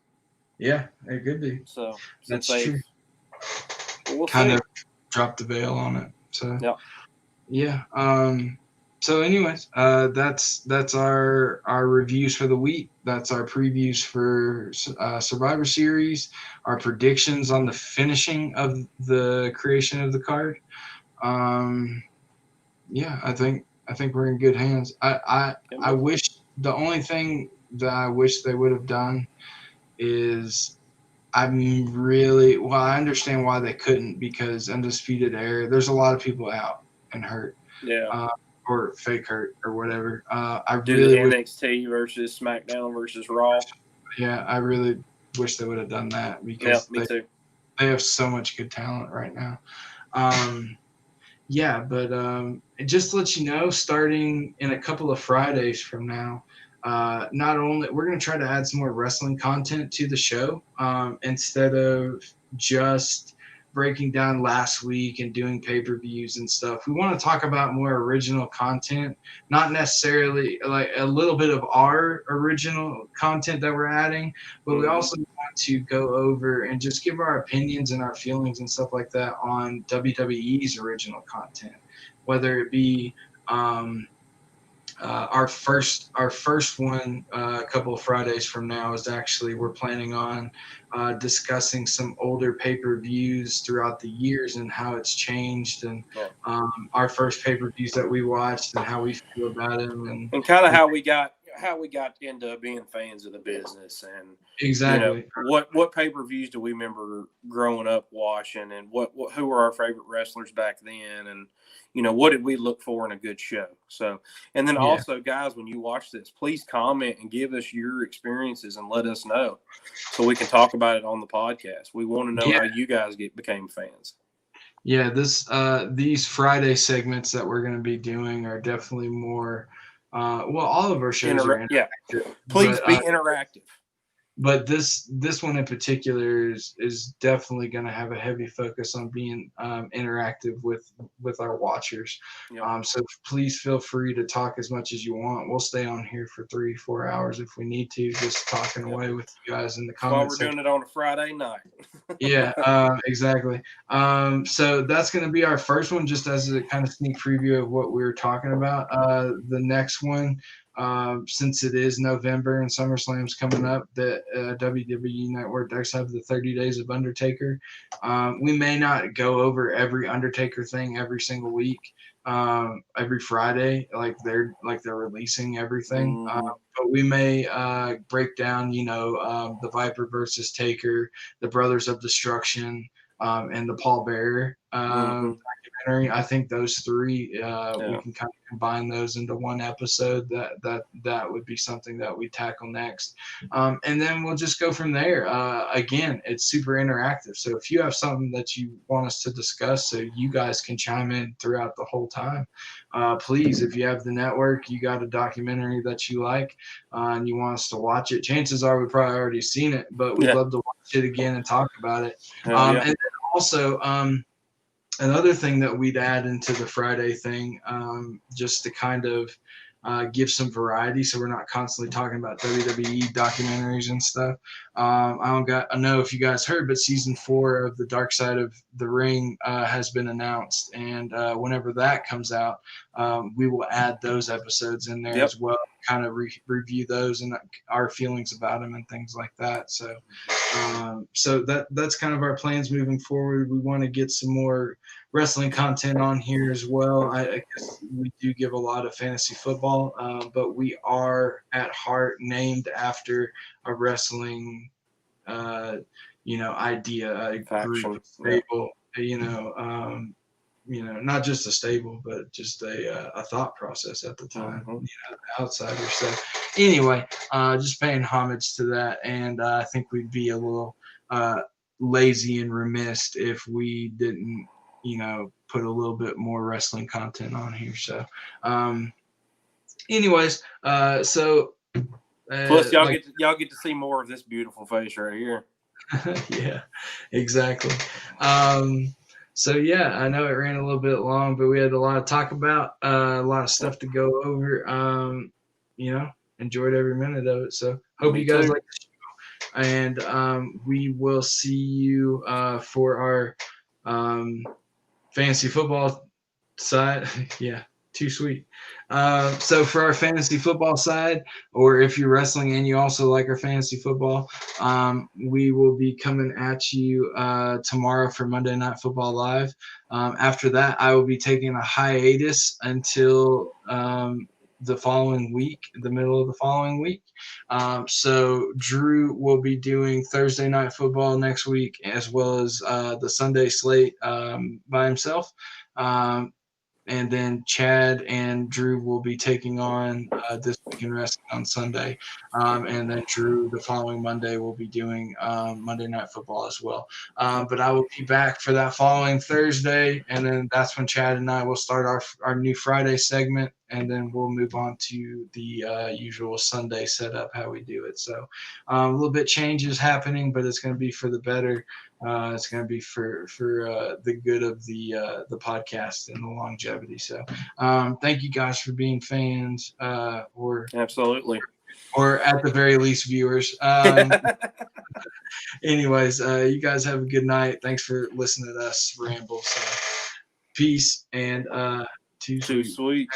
S1: Yeah, it could be.
S2: So
S1: that's true.
S2: We'll
S1: kind of dropped the veil on it. So yeah. So anyways, that's our reviews for the week. That's our previews for Survivor Series, our predictions on the finishing of the creation of the card. Yeah, I think we're in good hands. I wish, the only thing that I wish they would have done is, I understand why they couldn't, because Undisputed Era, there's a lot of people out and hurt.
S2: Yeah.
S1: Or fake hurt or whatever. I
S2: do
S1: really
S2: the NXT versus SmackDown versus Raw.
S1: Yeah, I really wish they would have done that, because
S2: me too.
S1: They have so much good talent right now. Just to let you know, starting in a couple of Fridays from now, not only we're going to try to add some more wrestling content to the show, instead of just breaking down last week and doing pay-per-views and stuff. We want to talk about more original content, not necessarily like a little bit of our original content that we're adding, but we also want to go over and just give our opinions and our feelings and stuff like that on WWE's original content, whether it be our first one a couple of Fridays from now is actually we're planning on discussing some older pay-per-views throughout the years and how it's changed, and our first pay-per-views that we watched and how we feel about them,
S2: and kind of how we got into being fans of the business, and
S1: exactly
S2: what pay-per-views do we remember growing up watching, and who were our favorite wrestlers back then, and what did we look for in a good show. So, and then also, guys, when you watch this, please comment and give us your experiences and let us know so we can talk about it on the podcast. We want to know how you guys became fans.
S1: Yeah, these Friday segments that we're going to be doing are definitely more all of our shows are interactive.
S2: Please be interactive.
S1: But this one in particular is definitely going to have a heavy focus on being interactive with our watchers.
S2: Yep.
S1: So please feel free to talk as much as you want. We'll stay on here for 3-4 hours if we need to, just talking away with you guys in the comments.
S2: While we're doing it on a Friday night.
S1: Yeah, exactly. So that's going to be our first one, just as a kind of sneak preview of what we were talking about. The next one, since it is November and SummerSlam's coming up, the WWE Network does have the 30 Days of Undertaker. We may not go over every Undertaker thing every single week, every Friday, like they're releasing everything. But we may break down, the Viper versus Taker, the Brothers of Destruction, and the Paul Bearer documentary. I think those three, we can kind of combine those into one episode. That would be something that we tackle next, and then we'll just go from there. Again, it's super interactive, so if you have something that you want us to discuss, so you guys can chime in throughout the whole time, please, if you have the network, you got a documentary that you like, and you want us to watch it, chances are we've probably already seen it, but we'd love to watch it again and talk about it. And then also, another thing that we'd add into the Friday thing, just to kind of give some variety, so we're not constantly talking about WWE documentaries and stuff. I know if you guys heard, but season 4 of the Dark Side of the Ring has been announced, and whenever that comes out, we will add those episodes in there as well, kind of review those and our feelings about them and things like that. So that's kind of our plans moving forward. We want to get some more wrestling content on here as well. I guess we do give a lot of fantasy football, but we are at heart named after a wrestling, idea, a group, stable, not just a stable, but just a thought process at the time, the outsiders. So anyway, just paying homage to that, and I think we'd be a little lazy and remiss if we didn't, put a little bit more wrestling content on here. So, anyways,
S2: plus y'all get to see more of this beautiful face right here.
S1: Yeah, exactly. So yeah, I know it ran a little bit long, but we had a lot to talk about, a lot of stuff to go over. Enjoyed every minute of it. So hope you guys like the show, and we will see you for our fantasy football side. Yeah, too sweet. So for our fantasy football side, or if you're wrestling and you also like our fantasy football, we will be coming at you tomorrow for Monday Night Football Live. After that, I will be taking a hiatus until the following week, the middle of the following week. So Drew will be doing Thursday Night Football next week, as well as the Sunday slate by himself. And then Chad and Drew will be taking on This Week in Wrestling on Sunday. And then Drew, the following Monday, will be doing Monday Night Football as well. But I will be back for that following Thursday, and then that's when Chad and I will start our new Friday segment. and then we'll move on to the usual Sunday setup, how we do it. So a little bit changes happening, but it's going to be for the better. It's going to be for the good of the podcast and the longevity. So thank you guys for being fans, or
S2: absolutely,
S1: or at the very least viewers. Anyways, you guys have a good night. Thanks for listening to us ramble. So peace and too
S2: sweet.